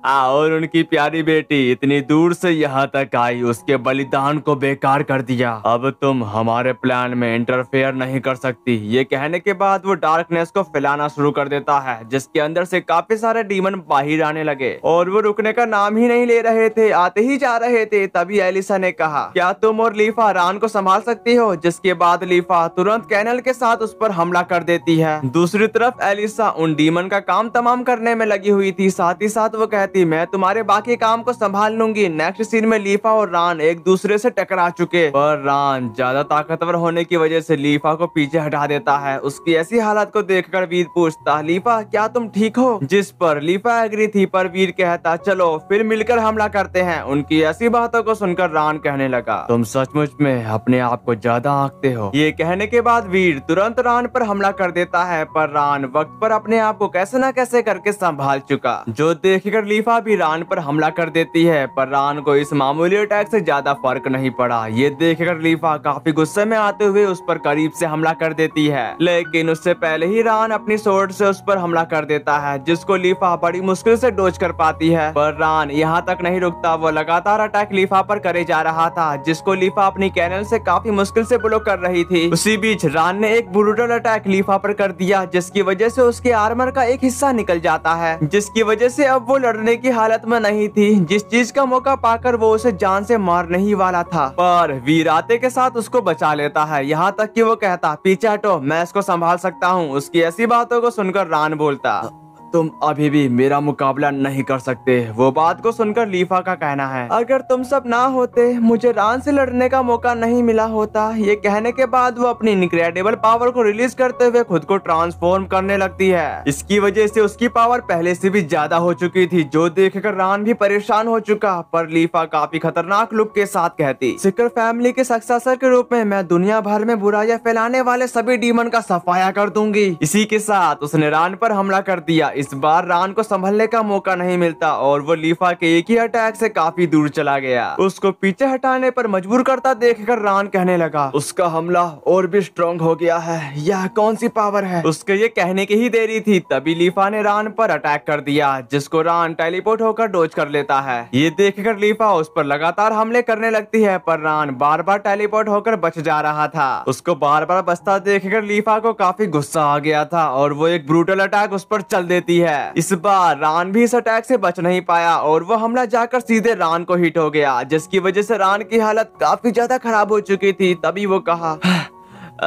और उनकी प्यारी बेटी इतनी दूर से यहाँ तक आई, उसके बलिदान को बेकार कर दिया। अब तुम हमारे प्लान में इंटरफेयर नहीं कर सकती। ये कहने के बाद वो डार्कनेस को फैलाना शुरू कर देता है, जिसके अंदर से काफी सारे डीमन बाहर आने लगे और वो रुकने का नाम ही नहीं ले रहे थे, आते ही जा रहे थे। तभी एलिसा ने कहा, क्या तुम और लीफा रान को संभाल सकती हो? जिसके बाद लीफा तुरंत कैनल के साथ उस पर हमला कर देती है। दूसरी तरफ एलिसा उन डीमन का काम तमाम करने में लगी हुई थी। साथ ही साथ वो कहती, मैं तुम्हारे बाकी काम को संभाल लूंगी। नेक्स्ट सीन में लीफा और रान एक दूसरे से टकरा चुके, पर रान ज्यादा ताकतवर होने की वजह से लीफा को पीछे हटा देता है। उसकी ऐसी हालत को देखकर वीर पूछता, लीफा क्या तुम ठीक हो? जिस पर लीफा एग्री थी, पर वीर कहता, चलो फिर मिलकर हमला करते हैं। उनकी ऐसी बातों को सुनकर रान कहने लगा, तुम सचमुच में अपने आप को ज्यादा आंकते हो। ये कहने के बाद वीर तुरंत रान पर हमला कर देता है, पर रान वक्त पर अपने आप को कैसे न कैसे करके संभाल चुका, जो देखकर लीफा भी रान पर हमला कर देती है। पर रान को इस मामूली अटैक से ज्यादा फर्क नहीं पड़ा। ये देखकर लीफा काफी गुस्से में आते हुए उस पर करीब से हमला कर देती है, लेकिन उससे पहले ही रान अपनी सोर्ड से उस पर हमला कर देता है, जिसको लीफा बड़ी मुश्किल से डोज कर पाती है। पर रान यहाँ तक नहीं रुकता, वो लगातार अटैक लीफा पर करे जा रहा था, जिसको लीफा अपनी कैनल से काफी मुश्किल से ब्लॉक कर रही थी। उसी बीच रान ने एक ब्रूटल अटैक लीफा पर कर दिया, जिसकी वजह से उसके आर्मर का एक हिस्सा निकल जाता है, जिसकी वजह से अब वो लड़ने की हालत में नहीं थी। जिस चीज का मौका पाकर वो उसे जान से मारने ही वाला था, पर वीर आते के साथ उसको बचा लेता है। यहाँ तक कि वो कहता, पीछे हटो, मैं इसको संभाल सकता हूँ। उसकी ऐसी बातों को सुनकर रान बोलता, तुम अभी भी मेरा मुकाबला नहीं कर सकते। वो बात को सुनकर लीफा का कहना है, अगर तुम सब ना होते मुझे रान से लड़ने का मौका नहीं मिला होता। ये कहने के बाद वो अपनी इनक्रेडिबल पावर को रिलीज करते हुए खुद को ट्रांसफॉर्म करने लगती है। इसकी वजह से उसकी पावर पहले से भी ज्यादा हो चुकी थी, जो देखकर रान भी परेशान हो चुका। पर लीफा काफी खतरनाक लुक के साथ कहती, सिकर फैमिली के सक्सेसर के रूप में मैं दुनिया भर में बुराइयां फैलाने वाले सभी डीमन का सफाया कर दूंगी। इसी के साथ उसने रान पर हमला कर दिया। इस बार रान को संभलने का मौका नहीं मिलता और वो लीफा के एक ही अटैक से काफी दूर चला गया। उसको पीछे हटाने पर मजबूर करता देखकर रान कहने लगा, उसका हमला और भी स्ट्रॉन्ग हो गया है, यह कौन सी पावर है? उसके ये कहने की ही देरी थी, तभी लीफा ने रान पर अटैक कर दिया, जिसको रान टेलीपोर्ट होकर डोज कर लेता है। ये देखकर लीफा उस पर लगातार हमले करने लगती है, पर रान बार बार टेलीपोर्ट होकर बच जा रहा था। उसको बार बार बचता देखकर लीफा को काफी गुस्सा आ गया था और वो एक ब्रूटल अटैक उस पर चल देती है। इस बार रान भी इस अटैक से बच नहीं पाया और वो हमला जाकर सीधे रान को हिट हो गया, जिसकी वजह से रान की हालत काफी ज्यादा खराब हो चुकी थी। तभी वो कहा,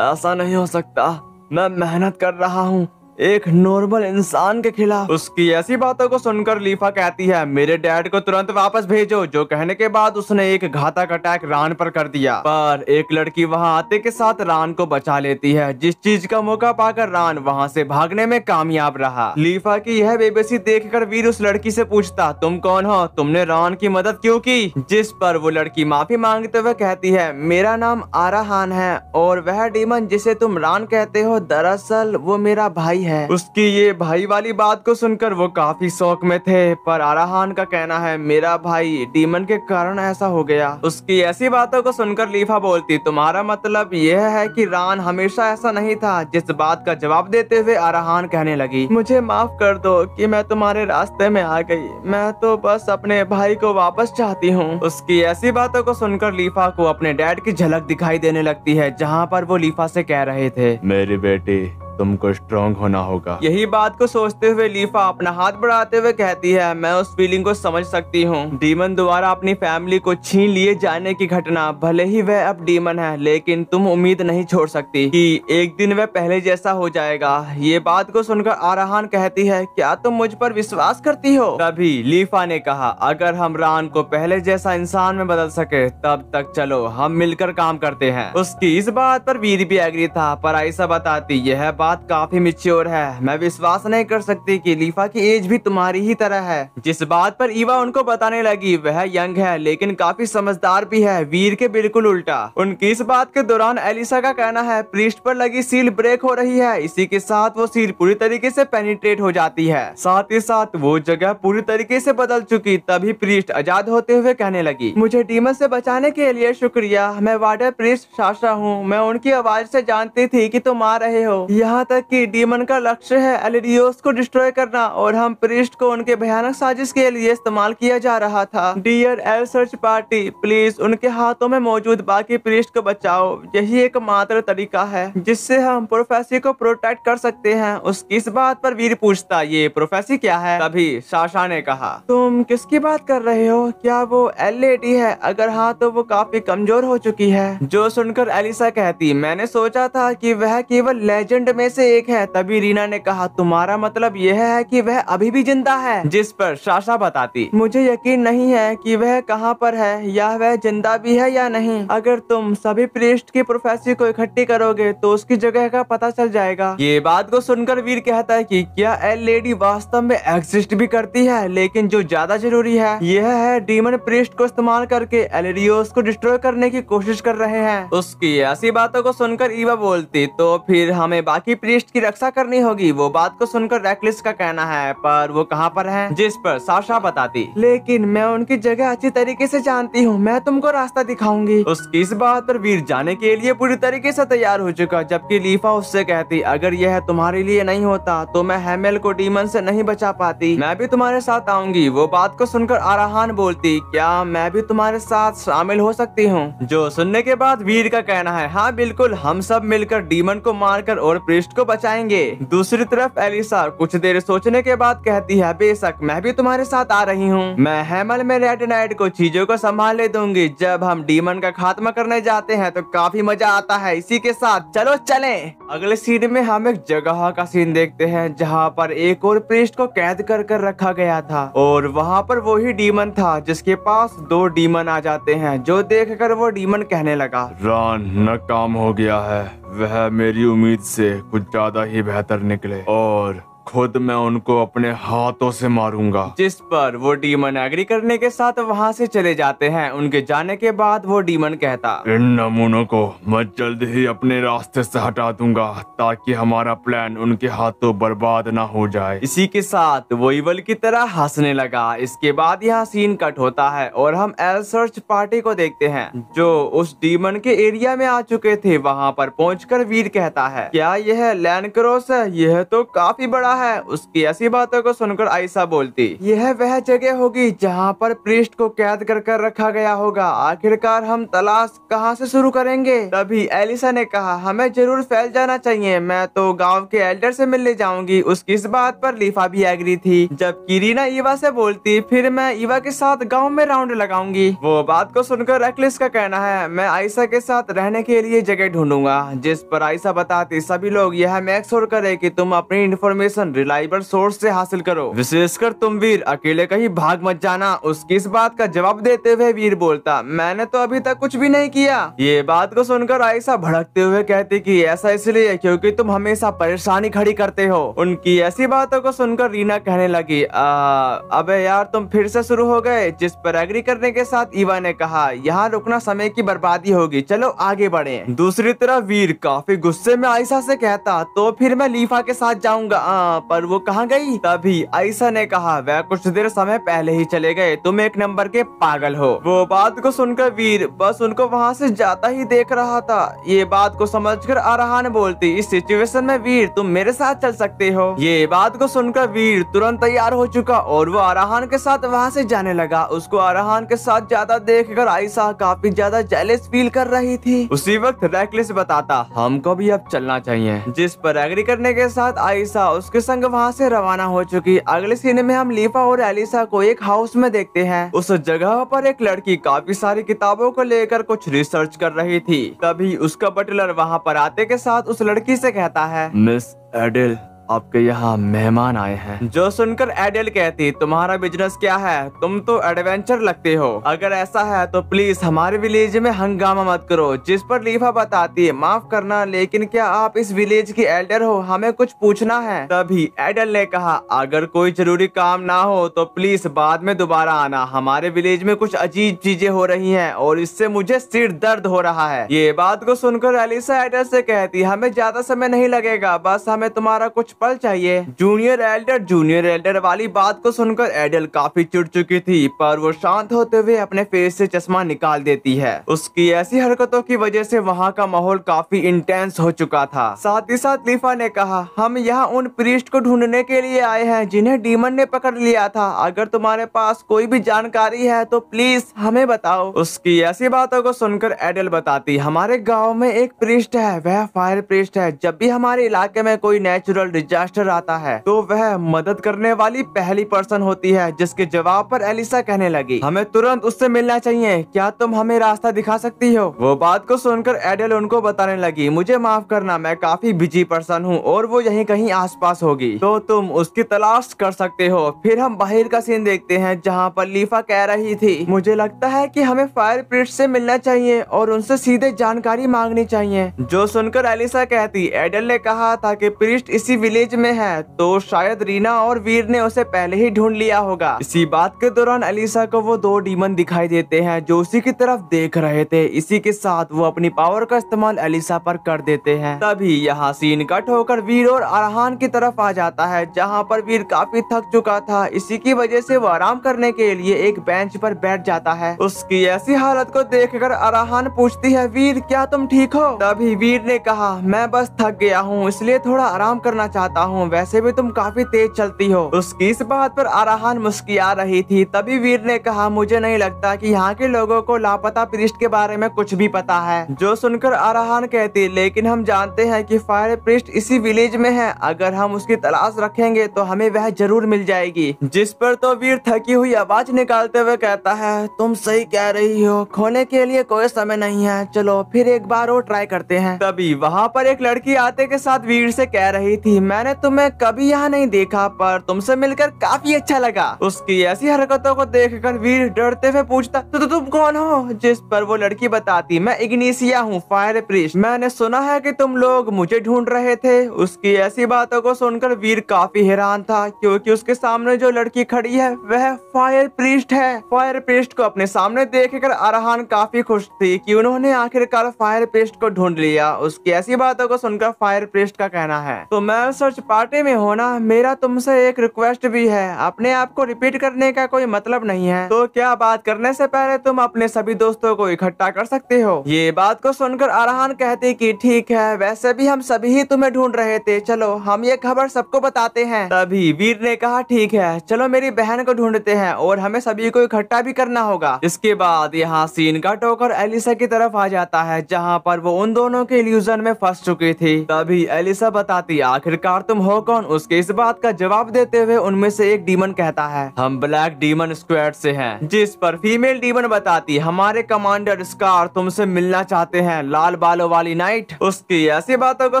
ऐसा नहीं हो सकता, मैं मेहनत कर रहा हूँ एक नॉर्मल इंसान के खिलाफ। उसकी ऐसी बातों को सुनकर लीफा कहती है, मेरे डैड को तुरंत वापस भेजो। जो कहने के बाद उसने एक घातक अटैक रान पर कर दिया, पर एक लड़की वहां आते के साथ रान को बचा लेती है, जिस चीज का मौका पाकर रान वहां से भागने में कामयाब रहा। लीफा की यह बेबसी देखकर वीर उस लड़की से पूछता, तुम कौन हो? तुमने रान की मदद क्यों की? जिस पर वो लड़की माफी मांगते हुए कहती है, मेरा नाम आराहान है और वह डीमन जिसे तुम रान कहते हो, दरअसल वो मेरा भाई है। उसकी ये भाई वाली बात को सुनकर वो काफी शौक में थे, पर आराहान का कहना है, मेरा भाई डीमन के कारण ऐसा हो गया। उसकी ऐसी बातों को सुनकर लीफा बोलती, तुम्हारा मतलब यह है कि रान हमेशा ऐसा नहीं था? जिस बात का जवाब देते हुए आराहान कहने लगी, मुझे माफ कर दो कि मैं तुम्हारे रास्ते में आ गई, मैं तो बस अपने भाई को वापस चाहती हूँ। उसकी ऐसी बातों को सुनकर लीफा को अपने डैड की झलक दिखाई देने लगती है, जहाँ पर वो लीफा से कह रहे थे, मेरी बेटी तुमको स्ट्रॉन्ग होना होगा। यही बात को सोचते हुए लीफा अपना हाथ बढ़ाते हुए कहती है, मैं उस फीलिंग को समझ सकती हूँ। डीमन द्वारा अपनी फैमिली को छीन लिए जाने की घटना, भले ही वह अब डीमन है, लेकिन तुम उम्मीद नहीं छोड़ सकती कि एक दिन वह पहले जैसा हो जाएगा। ये बात को सुनकर आराहान कहती है, क्या तुम मुझ पर विश्वास करती हो? तभी लीफा ने कहा, अगर हम रान को पहले जैसा इंसान में बदल सके तब तक चलो हम मिलकर काम करते हैं। उसकी इस बात पर वीर भी एग्री था, पर आयशा बताती, यह बात काफी मिच्योर है। मैं विश्वास नहीं कर सकती कि लीफा की एज भी तुम्हारी ही तरह है। जिस बात पर ईवा उनको बताने लगी वह यंग है लेकिन काफी समझदार भी है, वीर के बिल्कुल उल्टा। उनकी इस बात के दौरान एलिसा का कहना है प्रीस्ट पर लगी सील ब्रेक हो रही है। इसी के साथ वो सील पूरी तरीके से पेनिट्रेट हो जाती है, साथ ही साथ वो जगह पूरी तरीके से बदल चुकी। तभी प्रीस्ट आजाद होते हुए कहने लगी, मुझे डीमन से बचाने के लिए शुक्रिया। मैं वाटर प्रीस्ट साशा हूँ। मैं उनकी आवाज से जानती थी कि तुम आ रहे हो। यहाँ तक कि डीमन का लक्ष्य है एलिडियोस को डिस्ट्रॉय करना और हम प्रीस्ट को उनके भयानक साजिश के लिए इस्तेमाल किया जा रहा था। Dear L search party, please उनके हाथों में मौजूद बाकी प्रीस्ट को बचाओ। यही एकमात्र तरीका है जिससे हम प्रोफेसी को प्रोटेक्ट कर सकते हैं। उसकी इस बात पर वीर पूछता, ये प्रोफेसी क्या है? तभी साशा ने कहा, तुम किसकी बात कर रहे हो? क्या वो एल लेडी है? अगर हाँ तो वो काफी कमजोर हो चुकी है। जो सुनकर एलिसा कहती, मैंने सोचा था कि वह केवल लेजेंड में से एक है। तभी रीना ने कहा, तुम्हारा मतलब यह है कि वह अभी भी जिंदा है? जिस पर साशा बताती, मुझे यकीन नहीं है कि वह कहाँ पर है या वह जिंदा भी है या नहीं। अगर तुम सभी प्रीस्ट की प्रोफेसी को इकट्ठी करोगे तो उसकी जगह का पता चल जाएगा। ये बात को सुनकर वीर कहता है कि क्या एल लेडी वास्तव में एग्जिस्ट भी करती है? लेकिन जो ज्यादा जरूरी है यह है डीमन प्रीस्ट को इस्तेमाल करके एलिडियोस को डिस्ट्रॉय करने की कोशिश कर रहे हैं। उसकी ऐसी बातों को सुनकर ईवा बोलती, तो फिर हमें बाकी प्रीस्ट की रक्षा करनी होगी। वो बात को सुनकर रेक्लिस का कहना है, पर वो कहाँ पर है? जिस पर साशा बताती, लेकिन मैं उनकी जगह अच्छी तरीके से जानती हूँ, मैं तुमको रास्ता दिखाऊंगी। उसकी इस बात पर वीर जाने के लिए पूरी तरीके से तैयार हो चुका, जबकि लीफा उससे कहती, अगर यह तुम्हारे लिए नहीं होता तो मैं हेमेल को डीमन से नहीं बचा पाती। मैं भी तुम्हारे साथ आऊंगी। वो बात को सुनकर आराहान बोलती, क्या मैं भी तुम्हारे साथ शामिल हो सकती हूँ? जो सुनने के बाद वीर का कहना है, हाँ बिल्कुल, हम सब मिलकर डीमन को मारकर और प्रीस्ट को बचाएंगे। दूसरी तरफ एलिसा कुछ देर सोचने के बाद कहती है, बेशक मैं भी तुम्हारे साथ आ रही हूँ। मैं हेमल में रेड नाइट को चीजों को संभालने दूंगी। जब हम डीमन का खात्मा करने जाते हैं तो काफी मजा आता है। इसी के साथ चलो चलें। अगले सीन में हम एक जगह का सीन देखते हैं जहाँ पर एक और प्रीस्ट को कैद कर रखा गया था और वहाँ पर वही डीमन था जिसके पास दो डीमन आ जाते हैं। जो देखकर वो डीमन कहने लगा, रॉन नाकाम हो गया है। वह मेरी उम्मीद से कुछ ज्यादा ही बेहतर निकले और खुद मैं उनको अपने हाथों से मारूंगा। जिस पर वो डीमन एग्री करने के साथ वहाँ से चले जाते हैं। उनके जाने के बाद वो डीमन कहता, इन नमूनों को मैं जल्द ही अपने रास्ते से हटा दूंगा ताकि हमारा प्लान उनके हाथों बर्बाद ना हो जाए। इसी के साथ वो इवल की तरह हंसने लगा। इसके बाद यहाँ सीन कट होता है और हम एल सर्च पार्टी को देखते हैं जो उस डीमन के एरिया में आ चुके थे। वहाँ पर पहुंचकर वीर कहता है, क्या यह लैंड क्रॉस है? यह तो काफी बड़ा है। उसकी ऐसी बातों को सुनकर आयशा बोलती, यह वह जगह होगी जहाँ पर प्रीस्ट को कैद कर रखा गया होगा। आखिरकार हम तलाश कहाँ से शुरू करेंगे? तभी एलिसा ने कहा, हमें जरूर फैल जाना चाहिए। मैं तो गांव के एल्डर से मिलने जाऊंगी। उसकी इस बात पर लीफा भी एग्री थी। जबकि रीना ईवा से बोलती, फिर मैं ईवा के साथ गाँव में राउंड लगाऊंगी। वो बात को सुनकर रेक्लिस का कहना है, मैं आयशा के साथ रहने के लिए जगह ढूंढूंगा। जिस पर आयशा बताती, सभी लोग यह मेक श्योर करे कि तुम अपनी इन्फॉर्मेशन रिलायबल सोर्स से हासिल करो, विशेषकर तुम वीर अकेले कहीं भाग मत जाना। उसकी इस बात का जवाब देते हुए वीर बोलता, मैंने तो अभी तक कुछ भी नहीं किया। ये बात को सुनकर आयशा भड़कते हुए कहती कि ऐसा इसलिए क्योंकि तुम हमेशा परेशानी खड़ी करते हो। उनकी ऐसी बातों को सुनकर रीना कहने लगी, अबे यार तुम फिर से शुरू हो गए। जिस पर एग्री करने के साथ ईवा ने कहा, यहाँ रुकना समय की बर्बादी होगी, चलो आगे बढ़े। दूसरी तरफ वीर काफी गुस्से में आयशा से कहता, तो फिर मैं लीफा के साथ जाऊंगा। पर वो कहाँ गई? तभी आयशा ने कहा, वह कुछ देर समय पहले ही चले गए। तुम एक नंबर के पागल हो। वो बात को सुनकर वीर बस उनको वहाँ से जाता ही देख रहा था। ये बात को समझकर आराहान बोलती, इस सिचुएशन में वीर तुम मेरे साथ चल सकते हो। ये बात को सुनकर वीर तुरंत तैयार हो चुका और वो आराहान के साथ वहाँ से जाने लगा। उसको आराहान के साथ ज्यादा देखकर आयशा काफी ज्यादा जेलस फील कर रही थी। उसी वक्त रेक्लिस बताता, हमको भी अब चलना चाहिए। जिस पर एग्री करने के साथ आयशा उसके संग वहाँ से रवाना हो चुकी। अगले सीन में हम लीफा और एलिसा को एक हाउस में देखते हैं। उस जगह पर एक लड़की काफी सारी किताबों को लेकर कुछ रिसर्च कर रही थी। तभी उसका बटलर वहाँ पर आते के साथ उस लड़की से कहता है, मिस एडिल, आपके यहाँ मेहमान आए हैं। जो सुनकर एडेल कहती, तुम्हारा बिजनेस क्या है? तुम तो एडवेंचर लगते हो। अगर ऐसा है तो प्लीज हमारे विलेज में हंगामा मत करो। जिस पर लीफा बताती है, माफ करना लेकिन क्या आप इस विलेज की एल्डर हो? हमें कुछ पूछना है। तभी एडेल ने कहा, अगर कोई जरूरी काम ना हो तो प्लीज बाद में दोबारा आना। हमारे विलेज में कुछ अजीब चीजें हो रही हैं और इससे मुझे सिर दर्द हो रहा है। ये बात को सुनकर एलिसा एडेल से कहती, हमें ज्यादा समय नहीं लगेगा, बस हमें तुम्हारा कुछ पल चाहिए। जूनियर एल्डर वाली बात को सुनकर एडेल काफी चिढ़ चुकी थी, पर वो शांत होते हुए अपने फेस से चश्मा निकाल देती है। उसकी ऐसी हरकतों की वजह से वहाँ का माहौल काफी इंटेंस हो चुका था। साथ ही साथ लीफा ने कहा, हम यहाँ उन प्रीस्ट को ढूंढने के लिए आए हैं जिन्हें डीमन ने पकड़ लिया था। अगर तुम्हारे पास कोई भी जानकारी है तो प्लीज हमें बताओ। उसकी ऐसी बातों को सुनकर एडेल बताती, हमारे गांव में एक प्रीस्ट है, वह फायर प्रीस्ट है। जब भी हमारे इलाके में कोई नेचुरल डिजास्टर आता है तो वह मदद करने वाली पहली पर्सन होती है। जिसके जवाब पर एलिसा कहने लगी, हमें तुरंत उससे मिलना चाहिए, क्या तुम हमें रास्ता दिखा सकती हो? वो बात को सुनकर एडेल उनको बताने लगी, मुझे माफ करना, मैं काफी बिजी पर्सन हूँ और वो यहीं कहीं आसपास होगी, तो तुम उसकी तलाश कर सकते हो। फिर हम बाहर का सीन देखते हैं जहाँ पर लीफा कह रही थी, मुझे लगता है कि हमें फायर प्रीस्ट से मिलना चाहिए और उनसे सीधे जानकारी मांगनी चाहिए। जो सुनकर एलिसा कहती, एडेल ने कहा था कि प्रीस्ट इसी विलेज में है, तो शायद रीना और वीर ने उसे पहले ही ढूंढ लिया होगा। इसी बात के दौरान एलिसा को वो दो डीमन दिखाई देते हैं जो उसी की तरफ देख रहे थे। इसी के साथ वो अपनी पावर का इस्तेमाल एलिसा पर कर देते हैं। तभी यहाँ सीन कट होकर वीर और अरहान की तरफ आ जाता है, जहाँ पर वीर काफी थक चुका था। इसी की वजह से वो आराम करने के लिए एक बेंच पर बैठ जाता है। उसकी ऐसी हालत को देखकर अरहान पूछती है, वीर क्या तुम ठीक हो? तभी वीर ने कहा, मैं बस थक गया हूँ, इसलिए थोड़ा आराम करना चाहता हूँ, वैसे भी तुम काफी तेज चलती हो। उसकी इस बात पर अरहान मुस्कुरा रही थी। तभी वीर ने कहा, मुझे नहीं लगता कि यहाँ के लोगों को लापता प्रीस्ट के बारे में कुछ भी पता है। जो सुनकर अरहान कहती, लेकिन हम जानते हैं कि फायर प्रीस्ट इसी विलेज में है, अगर हम उसकी तलाश रखेंगे तो हमें वह जरूर मिल जाएगी। जिस पर तो वीर थकी हुई आवाज निकालते हुए कहता है, तुम सही कह रही हो, खोने के लिए कोई समय नहीं है, चलो फिर एक बार और ट्राई करते हैं। तभी वहाँ पर एक लड़की आते के साथ वीर से कह रही थी, मैंने तुम्हें कभी यहाँ नहीं देखा, पर तुमसे मिलकर काफी अच्छा लगा। उसकी ऐसी हरकतों को देखकर वीर डरते हुए पूछता, तो तुम कौन हो? जिस पर वो लड़की बताती, मैं इग्निशिया हूँ, फायर प्रीस्ट, मैंने सुना है कि तुम लोग मुझे ढूंढ रहे थे। उसकी ऐसी बातों को सुनकर वीर काफी हैरान था, क्योंकि उसके सामने जो लड़की खड़ी है वह फायर प्रीस्ट है। फायर प्रीस्ट को अपने सामने देखकर अरहान काफी खुश थी कि उन्होंने आखिरकार फायर प्रीस्ट को ढूंढ लिया। उसकी ऐसी बातों को सुनकर फायर प्रीस्ट का कहना है, तो मैं सर्च पार्टी में हो ना, मेरा तुमसे एक रिक्वेस्ट भी है, अपने आप को रिपीट करने का कोई मतलब नहीं है, तो क्या बात करने से पहले तुम अपने सभी दोस्तों को इकट्ठा कर सकते हो? ये बात को सुनकर अरहान कहते कि ठीक है, वैसे भी हम सभी ही तुम्हें ढूंढ रहे थे, चलो हम ये खबर सबको बताते हैं। तभी वीर ने कहा, ठीक है, चलो मेरी बहन को ढूंढते हैं और हमें सभी को इकट्ठा भी करना होगा। इसके बाद यहाँ सीन कट होकर एलिसा की तरफ आ जाता है, जहाँ पर वो उन दोनों के इल्यूजन में फंस चुकी थी। तभी एलिसा बताती, आखिरकार तुम हो कौन? उसके इस बात का जवाब देते हुए उनमें से एक डीमन कहता है, हम ब्लैक डीमन स्क्वाड से हैं। जिस पर फीमेल डीमन बताती, हमारे कमांडर स्कार तुमसे मिलना चाहते हैं, लाल बालों वाली नाइट। उसकी ऐसी बातों को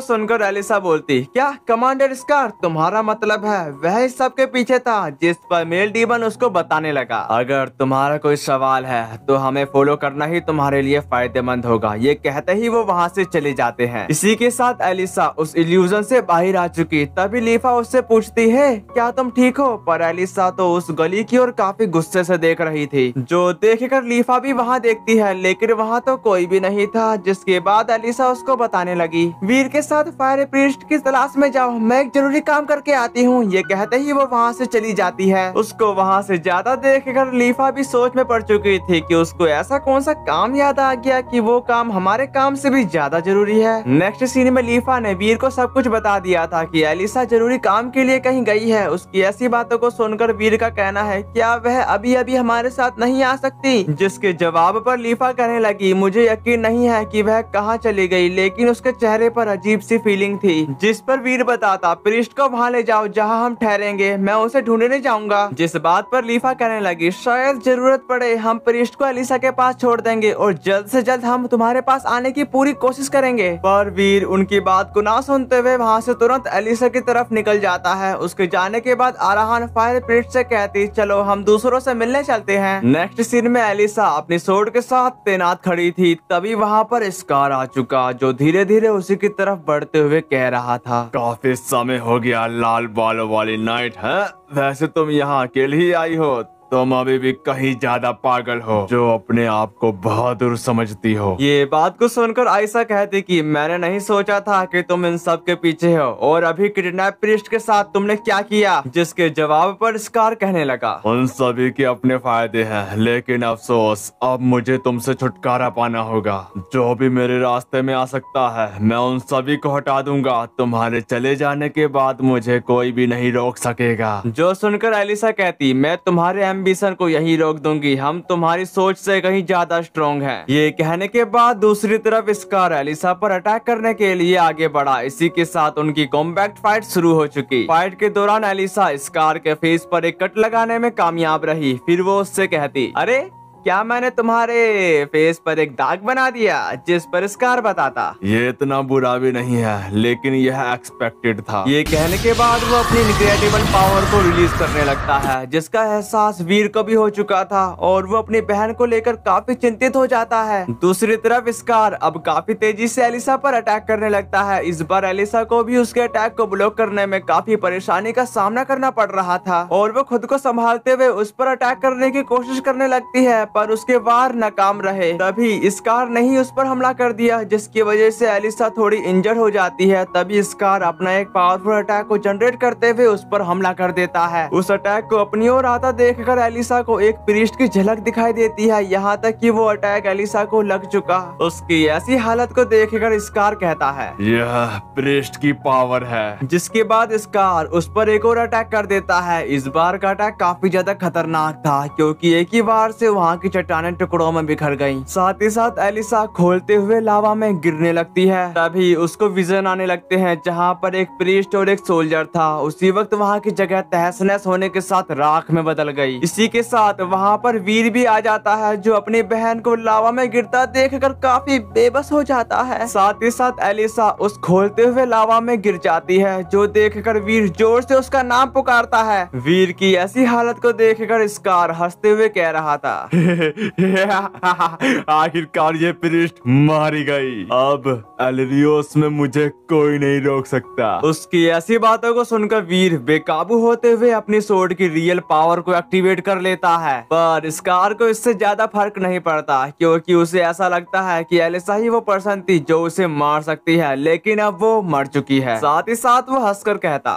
सुनकर एलिसा बोलती, क्या कमांडर स्कार? तुम्हारा मतलब है वह इस सब के पीछे था? जिस पर मेल डीमन उसको बताने लगा, अगर तुम्हारा कोई सवाल है तो हमें फॉलो करना ही तुम्हारे लिए फायदेमंद होगा। ये कहते ही वो वहाँ से चले जाते हैं। इसी के साथ एलिसा उस इल्यूजन से बाहर आ चुकी। तभी लीफा उससे पूछती है, क्या तुम ठीक हो? पर एलिसा तो उस गली की ओर काफी गुस्से से देख रही थी। जो देखकर लीफा भी वहाँ देखती है, लेकिन वहाँ तो कोई भी नहीं था। जिसके बाद एलिसा उसको बताने लगी, वीर के साथ फायर प्रीस्ट की तलाश में जाओ, मैं एक जरूरी काम करके आती हूँ। ये कहते ही वो वहाँ से चली जाती है। उसको वहाँ से ज्यादा देखकर लीफा भी सोच में पड़ चुकी थी कि उसको ऐसा कौन सा काम याद आ गया कि वो काम हमारे काम से भी ज्यादा जरूरी है। नेक्स्ट सीन में लीफा ने वीर को सब कुछ बता दिया था कि एलिसा जरूरी काम के लिए कहीं गई है। उसकी ऐसी बातों को सुनकर वीर का कहना है, क्या वह अभी अभी हमारे साथ नहीं आ सकती? जिसके जवाब पर लीफा कहने लगी, मुझे यकीन नहीं है कि वह कहाँ चली गई, लेकिन उसके चेहरे पर अजीब सी फीलिंग थी। जिस पर वीर बताता, प्रीस्ट को वहाँ ले जाओ जहाँ हम ठहरेंगे, मैं उसे ढूंढने जाऊंगा। जिस बात पर लीफा कहने लगी, शायद जरूरत पड़े हम प्रीस्ट को एलिसा के पास छोड़ देंगे और जल्द से जल्द हम तुम्हारे पास आने की पूरी कोशिश करेंगे। पर वीर उनकी बात को ना सुनते हुए वहाँ से तुरंत एलिसा की तरफ निकल जाता है। उसके जाने के बाद आराहान फायर प्रीस्ट से कहती चलो हम दूसरों से मिलने चलते हैं। नेक्स्ट सीन में एलिसा अपनी सोर्ड के साथ तैनात खड़ी थी, तभी वहाँ पर स्कार आ चुका जो धीरे धीरे उसी की तरफ बढ़ते हुए कह रहा था काफी समय हो गया लाल बालों वाली नाइट है। वैसे तुम यहाँ अकेले ही आई हो, तुम अभी भी कहीं ज्यादा पागल हो जो अपने आप को बहादुर समझती हो। ये बात को सुनकर आयशा कहती कि मैंने नहीं सोचा था कि तुम इन सब के पीछे हो, और अभी किडनैप प्रीस्ट के साथ तुमने क्या किया। जिसके जवाब पर स्कार कहने लगा उन सभी के अपने फायदे हैं, लेकिन अफसोस अब मुझे तुमसे छुटकारा पाना होगा। जो भी मेरे रास्ते में आ सकता है मैं उन सभी को हटा दूंगा। तुम्हारे चले जाने के बाद मुझे कोई भी नहीं रोक सकेगा। जो सुनकर एलिसा कहती मैं तुम्हारे एम्बिशन को यही रोक दूंगी, हम तुम्हारी सोच से कहीं ज्यादा स्ट्रॉन्ग हैं। ये कहने के बाद दूसरी तरफ स्कार एलिसा पर अटैक करने के लिए आगे बढ़ा। इसी के साथ उनकी कॉम्बैक्ट फाइट शुरू हो चुकी। फाइट के दौरान एलिसा स्कार के फेस पर एक कट लगाने में कामयाब रही। फिर वो उससे कहती अरे क्या मैंने तुम्हारे फेस पर एक दाग बना दिया। जिस पर स्कार बताता ये इतना बुरा भी नहीं है, लेकिन यह एक्सपेक्टेड था। ये कहने के बाद वो अपनी इनक्रेडिबल पावर को रिलीज करने लगता है, जिसका एहसास वीर को भी हो चुका था और वो अपनी बहन को लेकर काफी चिंतित हो जाता है। दूसरी तरफ स्कार अब काफी तेजी से एलिसा पर अटैक करने लगता है। इस बार एलिसा को भी उसके अटैक को ब्लॉक करने में काफी परेशानी का सामना करना पड़ रहा था और वो खुद को संभालते हुए उस पर अटैक करने की कोशिश करने लगती है, पर उसके वार नाकाम रहे। तभी स्कार ने ही उस पर हमला कर दिया, जिसकी वजह से एलिसा थोड़ी इंजर्ड हो जाती है। तभी स्कार अपना एक पावरफुल अटैक को जनरेट करते हुए उस पर हमला कर देता है। उस अटैक को अपनी ओर आता देखकर एलिसा को एक प्रीस्ट की झलक दिखाई देती है, यहाँ तक कि वो अटैक एलिसा को लग चुका। उसकी ऐसी हालत को देखकर स्कार कहता है यह प्रीस्ट की पावर है। जिसके बाद स्कार उस पर एक और अटैक कर देता है। इस बार का अटैक काफी ज्यादा खतरनाक था, क्योंकि एक ही बार से वहाँ की चट्टानें टुकड़ों में बिखर गईं। साथ ही साथ एलिसा खोलते हुए लावा में गिरने लगती है। तभी उसको विजन आने लगते हैं, जहाँ पर एक प्रीस्ट और एक सोल्जर था। उसी वक्त वहाँ की जगह तहस नहस होने के साथ राख में बदल गई। इसी के साथ वहाँ पर वीर भी आ जाता है, जो अपनी बहन को लावा में गिरता देखकर काफी बेबस हो जाता है। साथ ही साथ एलिसा उस खोलते हुए लावा में गिर जाती है, जो देखकर वीर जोर से उसका नाम पुकारता है। वीर की ऐसी हालत को देखकर स्कार हंसते हुए कह रहा था आखिरकार ये प्रीस्ट मारी गई। अब एलिरियोस में मुझे कोई नहीं रोक सकता। उसकी ऐसी बातों को सुनकर वीर बेकाबू होते हुए अपनी सोर्ड की रियल पावर को एक्टिवेट कर लेता है, पर स्कार को इससे ज्यादा फर्क नहीं पड़ता, क्योंकि उसे ऐसा लगता है कि एलिसा ही वो पर्सन थी जो उसे मार सकती है, लेकिन अब वो मर चुकी है। साथ ही साथ वो हंसकर कहता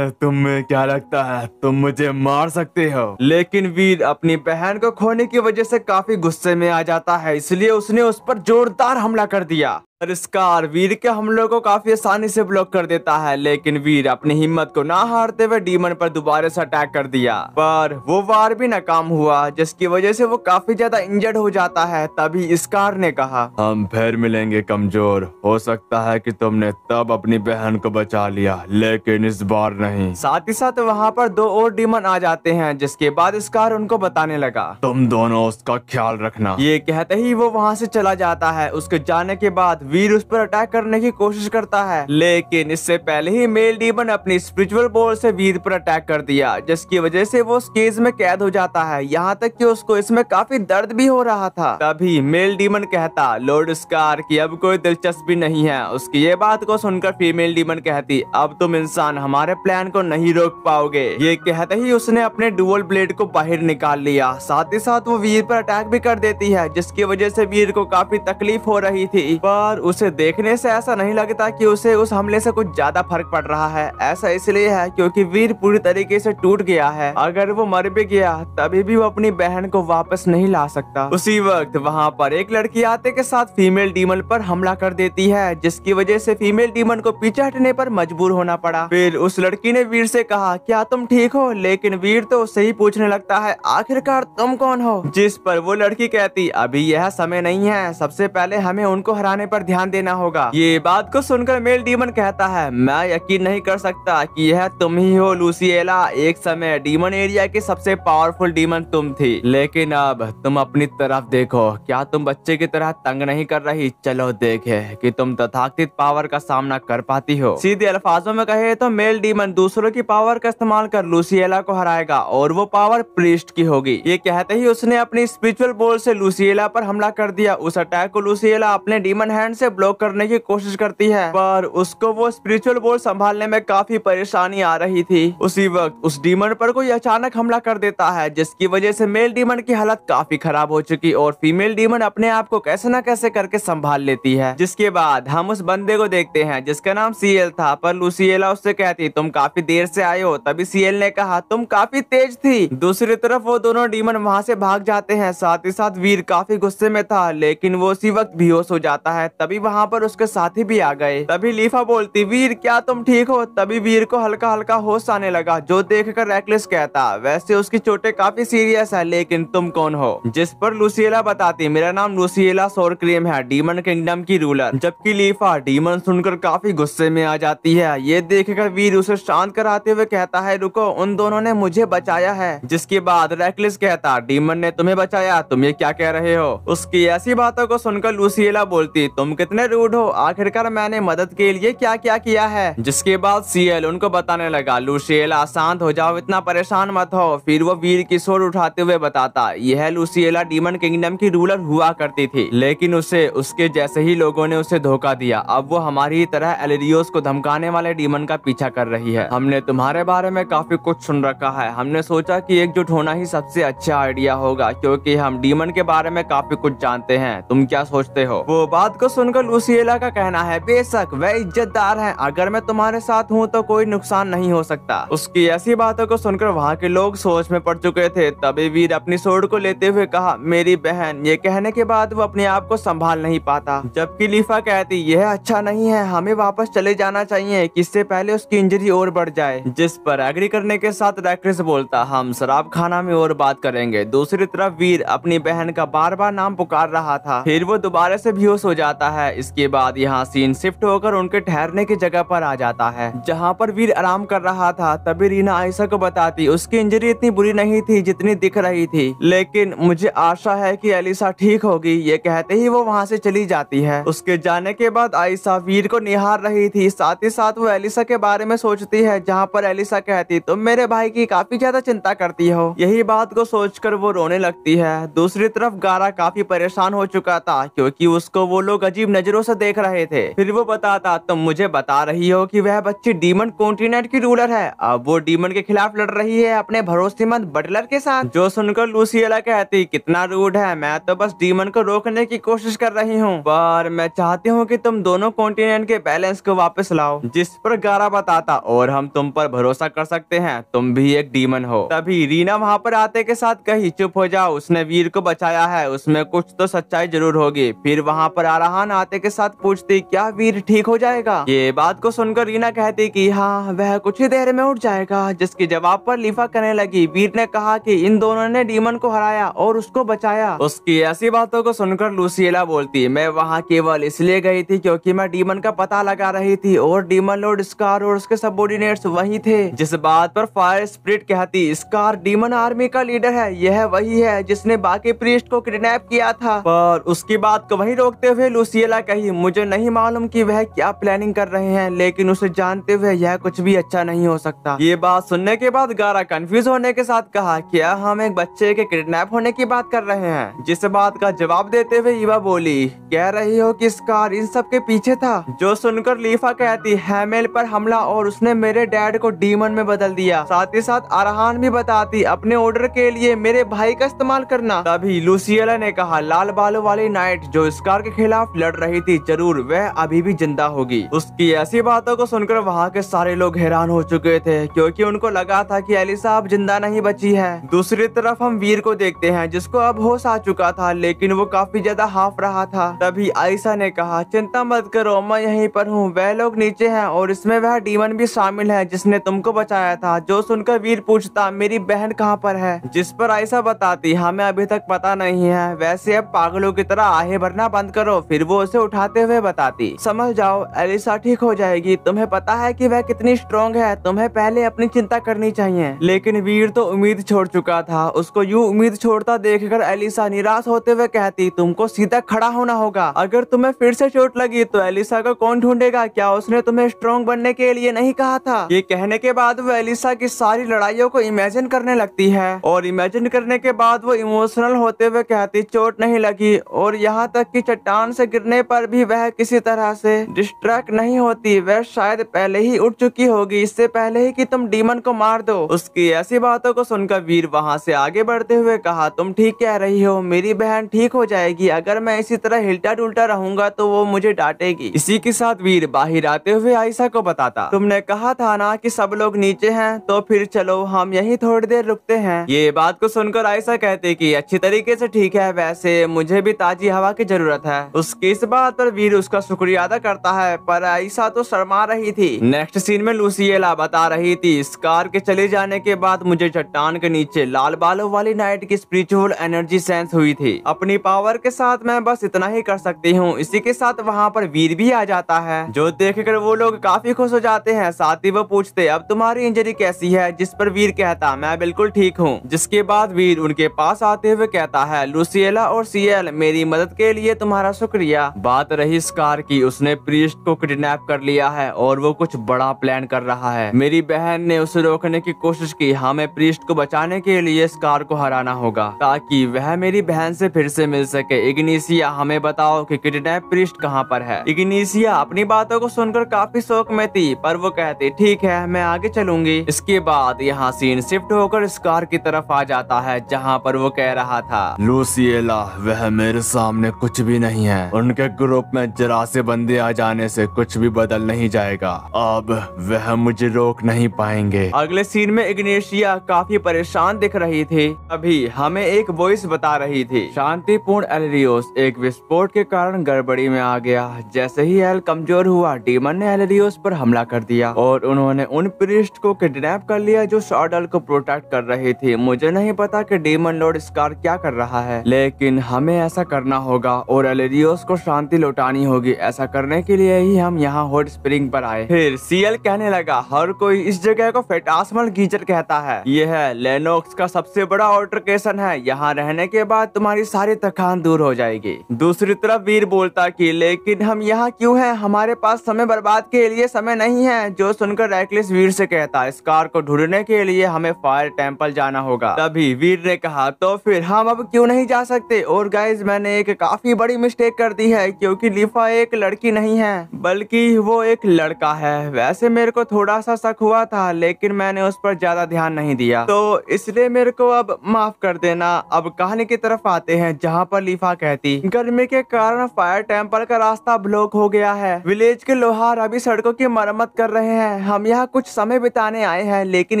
तुम्हें क्या लगता है तुम मुझे मार सकते हो? लेकिन वीर अपनी बहन को खोने की वजह से काफी गुस्से में आ जाता है, इसलिए उसने उस पर जोरदार हमला कर दिया। स्कार वीर के हमलों को काफी आसानी से ब्लॉक कर देता है, लेकिन वीर अपनी हिम्मत को ना हारते हुए डीमन पर दोबारा से अटैक कर दिया, पर वो वार भी नाकाम हुआ, जिसकी वजह से वो काफी ज्यादा इंजर्ड हो जाता है। तभी स्कार ने कहा हम फिर मिलेंगे कमजोर। हो सकता है कि तुमने तब अपनी बहन को बचा लिया, लेकिन इस बार नहीं। साथ ही साथ वहाँ पर दो और डीमन आ जाते हैं, जिसके बाद स्कार उनको बताने लगा तुम दोनों उसका ख्याल रखना। ये कहते ही वो वहाँ से चला जाता है। उसके जाने के बाद वीर उस पर अटैक करने की कोशिश करता है, लेकिन इससे पहले ही मेल डीमन अपनी स्पिरिचुअल बॉल से वीर पर अटैक कर दिया, जिसकी वजह से वो उस केज में कैद हो जाता है। यहाँ तक कि उसको इसमें काफी दर्द भी हो रहा था। तभी मेल डीमन कहता लॉर्ड स्कार की अब कोई दिलचस्पी नहीं है। उसकी ये बात को सुनकर फीमेल डीमन कहती अब तुम इंसान हमारे प्लान को नहीं रोक पाओगे। ये कहते ही उसने अपने डुअल ब्लेड को बाहर निकाल लिया। साथ ही साथ वो वीर पर अटैक भी कर देती है, जिसकी वजह से वीर को काफी तकलीफ हो रही थी, पर उसे देखने से ऐसा नहीं लगता कि उसे उस हमले से कुछ ज्यादा फर्क पड़ रहा है। ऐसा इसलिए है क्योंकि वीर पूरी तरीके से टूट गया है। अगर वो मर भी गया तभी भी वो अपनी बहन को वापस नहीं ला सकता। उसी वक्त वहाँ पर एक लड़की आते के साथ फीमेल डीमन पर हमला कर देती है, जिसकी वजह से फीमेल डीमन को पीछे हटने पर मजबूर होना पड़ा। फिर उस लड़की ने वीर से कहा क्या तुम ठीक हो, लेकिन वीर तो उससे ही पूछने लगता है आखिरकार तुम कौन हो। जिस पर वो लड़की कहती अभी यह समय नहीं है, सबसे पहले हमें उनको हराने पर ध्यान देना होगा। ये बात को सुनकर मेल डीमन कहता है, मैं यकीन नहीं कर सकता कि यह तुम ही हो लूसिएला। एक समय डीमन एरिया की सबसे पावरफुल डीमन तुम थी, लेकिन अब तुम अपनी तरफ देखो। क्या तुम बच्चे की तरह तंग नहीं कर रही? चलो देखे कि तुम तथाकथित पावर का सामना कर पाती हो। सीधे अल्फाजों में कहे तो मेल डीमन दूसरों की पावर का इस्तेमाल कर लूसिएला को हराएगा और वो पावर प्रीस्ट की होगी। ये कहते ही उसने अपनी स्पिरिचुअल बॉल से लूसिएला पर हमला कर दिया। उस अटैक को लूसिएला अपने डीमन हैंड से ब्लॉक करने की कोशिश करती है, पर उसको वो स्पिरिचुअल बॉल संभालने में काफी परेशानी आ रही थी। उसी वक्त उस डीमन पर कोई अचानक हमला कर देता है, जिसकी वजह से मेल डीमन की हालत काफी खराब हो चुकी और फीमेल डीमन अपने आप को कैसे न कैसे करके संभाल लेती है। जिसके बाद हम उस बंदे को देखते हैं जिसका नाम सीएल था, पर लूसिएला उससे कहती, तुम काफी देर से आए हो। तभी सीएल ने कहा, तुम काफी तेज थी। दूसरी तरफ वो दोनों डीमन वहाँ से भाग जाते हैं। साथ ही साथ वीर काफी गुस्से में था, लेकिन वो उसी वक्त बेहोश हो जाता है। तभी वहाँ पर उसके साथी भी आ गए। तभी लीफा बोलती, वीर क्या तुम ठीक हो? तभी वीर को हल्का हल्का होश आने लगा, जो देखकर रेकलेस कहता, वैसे उसकी चोटें काफी सीरियस है, लेकिन तुम कौन हो? जिस पर लूसिएला बताती, मेरा नाम लूसिएला सोर क्रीम है, डीमन किंगडम की रूलर। जबकि लीफा डीमन सुनकर काफी गुस्से में आ जाती है। ये देखकर वीर उसे शांत कराते हुए कहता है, रुको, उन दोनों ने मुझे बचाया है। जिसके बाद रेकलेस कहता, डीमन ने तुम्हें बचाया? तुम ये क्या कह रहे हो? उसकी ऐसी बातों को सुनकर लूसिएला बोलती, तुम कितने रूड हो, आखिरकार मैंने मदद के लिए क्या क्या किया है। जिसके बाद सीएल उनको बताने लगा, लूसिएला शांत हो जाओ, इतना परेशान मत हो। फिर वो वीर की सोर उठाते हुए बताता, यह लूसिएला डीमन किंगडम की रूलर हुआ करती थी, लेकिन उसे उसके जैसे ही लोगों ने उसे धोखा दिया। अब वो हमारी तरह एलिरियोस को धमकाने वाले डीमन का पीछा कर रही है। हमने तुम्हारे बारे में काफी कुछ सुन रखा है। हमने सोचा कि एकजुट होना ही सबसे अच्छा आइडिया होगा, क्योंकि हम डीमन के बारे में काफी कुछ जानते हैं। तुम क्या सोचते हो? वो बात को सुनकर लूसिएला का कहना है, बेशक वह इज्जतदार हैं, अगर मैं तुम्हारे साथ हूँ तो कोई नुकसान नहीं हो सकता। उसकी ऐसी बातों को सुनकर वहाँ के लोग सोच में पड़ चुके थे। तभी वीर अपनी सोर्ड को लेते हुए कहा, मेरी बहन। ये कहने के बाद वो अपने आप को संभाल नहीं पाता। जबकि लीफा कहती, यह अच्छा नहीं है, हमें वापस चले जाना चाहिए, किससे पहले उसकी इंजरी और बढ़ जाए। जिस पर एग्री करने के साथ रेकलेस बोलता, हम शराब खाना में और बात करेंगे। दूसरी तरफ वीर अपनी बहन का बार बार नाम पुकार रहा था। फिर वो दोबारा से बेहोश हो जाता है। इसके बाद यहाँ सीन शिफ्ट होकर उनके ठहरने की जगह पर आ जाता है, जहाँ पर वीर आराम कर रहा था। तभी रीना आयशा को बताती, उसकी इंजरी इतनी बुरी नहीं थी जितनी दिख रही थी, लेकिन मुझे आशा है कि एलिसा ठीक होगी। ये कहते ही वो वहाँ से चली जाती है। उसके जाने के बाद आयशा वीर को निहार रही थी। साथ ही साथ वो एलिसा के बारे में सोचती है, जहाँ पर एलिसा कहती, तुम मेरे भाई की काफी ज्यादा चिंता करती हो। यही बात को सोचकर वो रोने लगती है। दूसरी तरफ गारा काफी परेशान हो चुका था, क्योंकि उसको वो लोग अजीब नजरों से देख रहे थे। फिर वो बताता, तुम मुझे बता रही हो कि वह बच्ची डीमन कॉन्टिनेंट की रूलर है। अब वो डीमन के खिलाफ लड़ रही है अपने भरोसेमंद बटलर के साथ। जो सुनकर लूसिएला कहती, कितना रूड है, मैं तो बस डीमन को रोकने की कोशिश कर रही हूँ, पर मैं चाहती हूँ कि तुम दोनों कॉन्टिनेंट के बैलेंस को वापस लाओ। जिस पर गारा बताता, और हम तुम पर भरोसा कर सकते हैं, तुम भी एक डीमन हो। तभी रीना वहाँ पर आते के साथ कही, चुप हो जाओ, उसने वीर को बचाया है, उसमें कुछ तो सच्चाई जरूर होगी। फिर वहाँ पर आराहान आते के साथ पूछती, क्या वीर ठीक हो जाएगा? ये बात को सुनकर रीना कहती कि हाँ, वह कुछ ही देर में उठ जाएगा। जिसके जवाब पर लीफा कहने लगी, वीर ने कहा कि इन दोनों ने डीमन को हराया और उसको बचाया। उसकी ऐसी बातों को सुनकर लूसिएला बोलती, मैं वहाँ केवल इसलिए गई थी क्योंकि मैं डीमन का पता लगा रही थी, और डीमन लॉर्ड स्कार और उसके सबऑर्डिनेट्स वही थे। जिस बात पर फायर स्पिरिट कहती, स्कार डीमन आर्मी का लीडर है, यह वही है जिसने बाकी प्रीस्ट को किडनैप किया था। पर उसकी बात को वही रोकते हुए लूसिएला कही, मुझे नहीं मालूम कि वह क्या प्लानिंग कर रहे हैं, लेकिन उसे जानते हुए यह कुछ भी अच्छा नहीं हो सकता। ये बात सुनने के बाद गारा कंफ्यूज होने के साथ कहा, क्या हम एक बच्चे के किडनैप होने की बात कर रहे हैं? जिस बात का जवाब देते हुए ईवा बोली, कह रही हो कि स्कार इन सब के पीछे था? जो सुनकर लीफा कहती, हैमेल पर हमला और उसने मेरे डैड को डीमन में बदल दिया। साथ ही साथ आराहान भी बताती, अपने ऑर्डर के लिए मेरे भाई का इस्तेमाल करना। तभी लूसिएला ने कहा, लाल बालों वाली नाइट जो स्कार के खिलाफ लड़ रही थी, जरूर वह अभी भी जिंदा होगी। उसकी ऐसी बातों को सुनकर वहाँ के सारे लोग हैरान हो चुके थे, क्योंकि उनको लगा था कि एलिसा अब जिंदा नहीं बची है। दूसरी तरफ हम वीर को देखते हैं, जिसको अब होश आ चुका था, लेकिन वो काफी ज्यादा हाफ रहा था। तभी आयशा ने कहा, चिंता मत करो, मैं यहीं पर हूँ, वह लोग नीचे हैं और इसमें वह डीमन भी शामिल है जिसने तुमको बचाया था। जो सुनकर वीर पूछता, मेरी बहन कहाँ पर है? जिस पर आयशा बताती, हमें अभी तक पता नहीं है, वैसे अब पागलों की तरह आहें भरना बंद करो। फिर वो वो उसे उठाते हुए बताती, समझ जाओ एलिसा ठीक हो जाएगी, तुम्हें पता है कि वह कितनी स्ट्रॉन्ग है, तुम्हें पहले अपनी चिंता करनी चाहिए। लेकिन वीर तो उम्मीद छोड़ चुका था। उसको यूं उम्मीद छोड़ता देखकर एलिसा निराश होते हुए कहती, तुमको सीधा खड़ा होना होगा, अगर तुम्हें फिर से चोट लगी तो एलिसा को कौन ढूंढेगा? क्या उसने तुम्हें स्ट्रॉन्ग बनने के लिए नहीं कहा था? ये कहने के बाद वो एलिसा की सारी लड़ाइयों को इमेजिन करने लगती है और इमेजिन करने के बाद वो इमोशनल होते हुए कहती, चोट नहीं लगी और यहाँ तक कि चट्टान से गिरने पर भी वह किसी तरह से डिस्ट्रैक्ट नहीं होती, वह शायद पहले ही उठ चुकी होगी इससे पहले ही कि तुम डीमन को मार दो। उसकी ऐसी बातों को सुनकर वीर वहाँ से आगे बढ़ते हुए कहा, तुम ठीक कह रही हो, मेरी बहन ठीक हो जाएगी, अगर मैं इसी तरह हिलता डुलता रहूंगा तो वो मुझे डांटेगी। इसी के साथ वीर बाहर आते हुए आयशा को बताता, तुमने कहा था ना कि सब लोग नीचे हैं, तो फिर चलो हम यहीं थोड़ी देर रुकते हैं। ये बात को सुनकर आयशा कहते कि अच्छी तरीके से ठीक है, वैसे मुझे भी ताजी हवा की जरूरत है। उसकी इस बात पर वीर उसका शुक्रिया अदा करता है, पर आयशा तो शर्मा रही थी। नेक्स्ट सीन में लूसिएला बता रही थी, स्कार के चले जाने के बाद मुझे चट्टान के नीचे लाल बालों वाली नाइट की स्पिरिचुअल एनर्जी सेंस हुई थी। अपनी पावर के साथ मैं बस इतना ही कर सकती हूँ। इसी के साथ वहाँ पर वीर भी आ जाता है, जो देखकर वो लोग काफी खुश हो जाते हैं। साथ ही वो पूछते, अब तुम्हारी इंजरी कैसी है? जिस पर वीर कहता, मैं बिल्कुल ठीक हूँ। जिसके बाद वीर उनके पास आते हुए कहता है, लूसिएला और सीएल, मेरी मदद के लिए तुम्हारा शुक्रिया। बात रही स्कार की, उसने प्रीस्ट को किडनैप कर लिया है और वो कुछ बड़ा प्लान कर रहा है। मेरी बहन ने उसे रोकने की कोशिश की। हमें प्रीस्ट को बचाने के लिए स्कार को हराना होगा ताकि वह मेरी बहन से फिर से मिल सके। इग्निशिया, हमें बताओ कि किडनैप प्रीस्ट कहाँ पर है? इग्निशिया अपनी बातों को सुनकर काफी शौक में थी, पर वो कहती, ठीक है मैं आगे चलूंगी। इसके बाद यहाँ सीन शिफ्ट होकर स्कार की तरफ आ जाता है, जहाँ पर वो कह रहा था, लूसिएला, वह मेरे सामने कुछ भी नहीं है। उनके ग्रुप में जरा से बंदे आ जाने से कुछ भी बदल नहीं जाएगा। अब वह मुझे रोक नहीं पाएंगे। अगले सीन में इग्नेशिया काफी परेशान दिख रही थी। अभी हमें एक वॉइस बता रही थी, शांतिपूर्ण एलरियोस एक विस्फोट के कारण गड़बड़ी में आ गया। जैसे ही एल कमजोर हुआ, डीमन ने एलरियोस पर हमला कर दिया और उन्होंने उन प्रीस्ट को किडनैप कर लिया जो शॉडल को प्रोटेक्ट कर रही थी। मुझे नहीं पता कि डीमन लॉर्ड स्कार क्या कर रहा है, लेकिन हमें ऐसा करना होगा और एलरियोस को शांति लौटानी होगी। ऐसा करने के लिए ही हम यहाँ हॉट स्प्रिंग पर आए। फिर सीएल कहने लगा, हर कोई इस जगह को फेटास्मल गीजर कहता है। यह है लेनोक्स का सबसे बड़ा ऑल्टरकेशन है। यहाँ रहने के बाद तुम्हारी सारी थकान दूर हो जाएगी। दूसरी तरफ वीर बोलता कि लेकिन हम यहाँ क्यों हैं? हमारे पास समय बर्बाद के लिए समय नहीं है। जो सुनकर रैकलिस वीर से कहता, स्कार को ढूंढने के लिए हमें फायर टेम्पल जाना होगा। तभी वीर ने कहा, तो फिर हम अब क्यों नहीं जा सकते? और गाइज, मैंने एक काफी बड़ी मिस्टेक कर दी है, क्योंकि लिफा एक लड़की नहीं है बल्कि वो एक लड़का है। वैसे मेरे को थोड़ा सा शक हुआ था, लेकिन मैंने उस पर ज्यादा ध्यान नहीं दिया, तो इसलिए मेरे को अब माफ कर देना। अब कहानी की तरफ आते हैं, जहाँ पर लिफा कहती, गर्मी के कारण फायर टेम्पल का रास्ता ब्लॉक हो गया है। विलेज के लोहार अभी सड़कों की मरम्मत कर रहे हैं। हम यहाँ कुछ समय बिताने आए हैं, लेकिन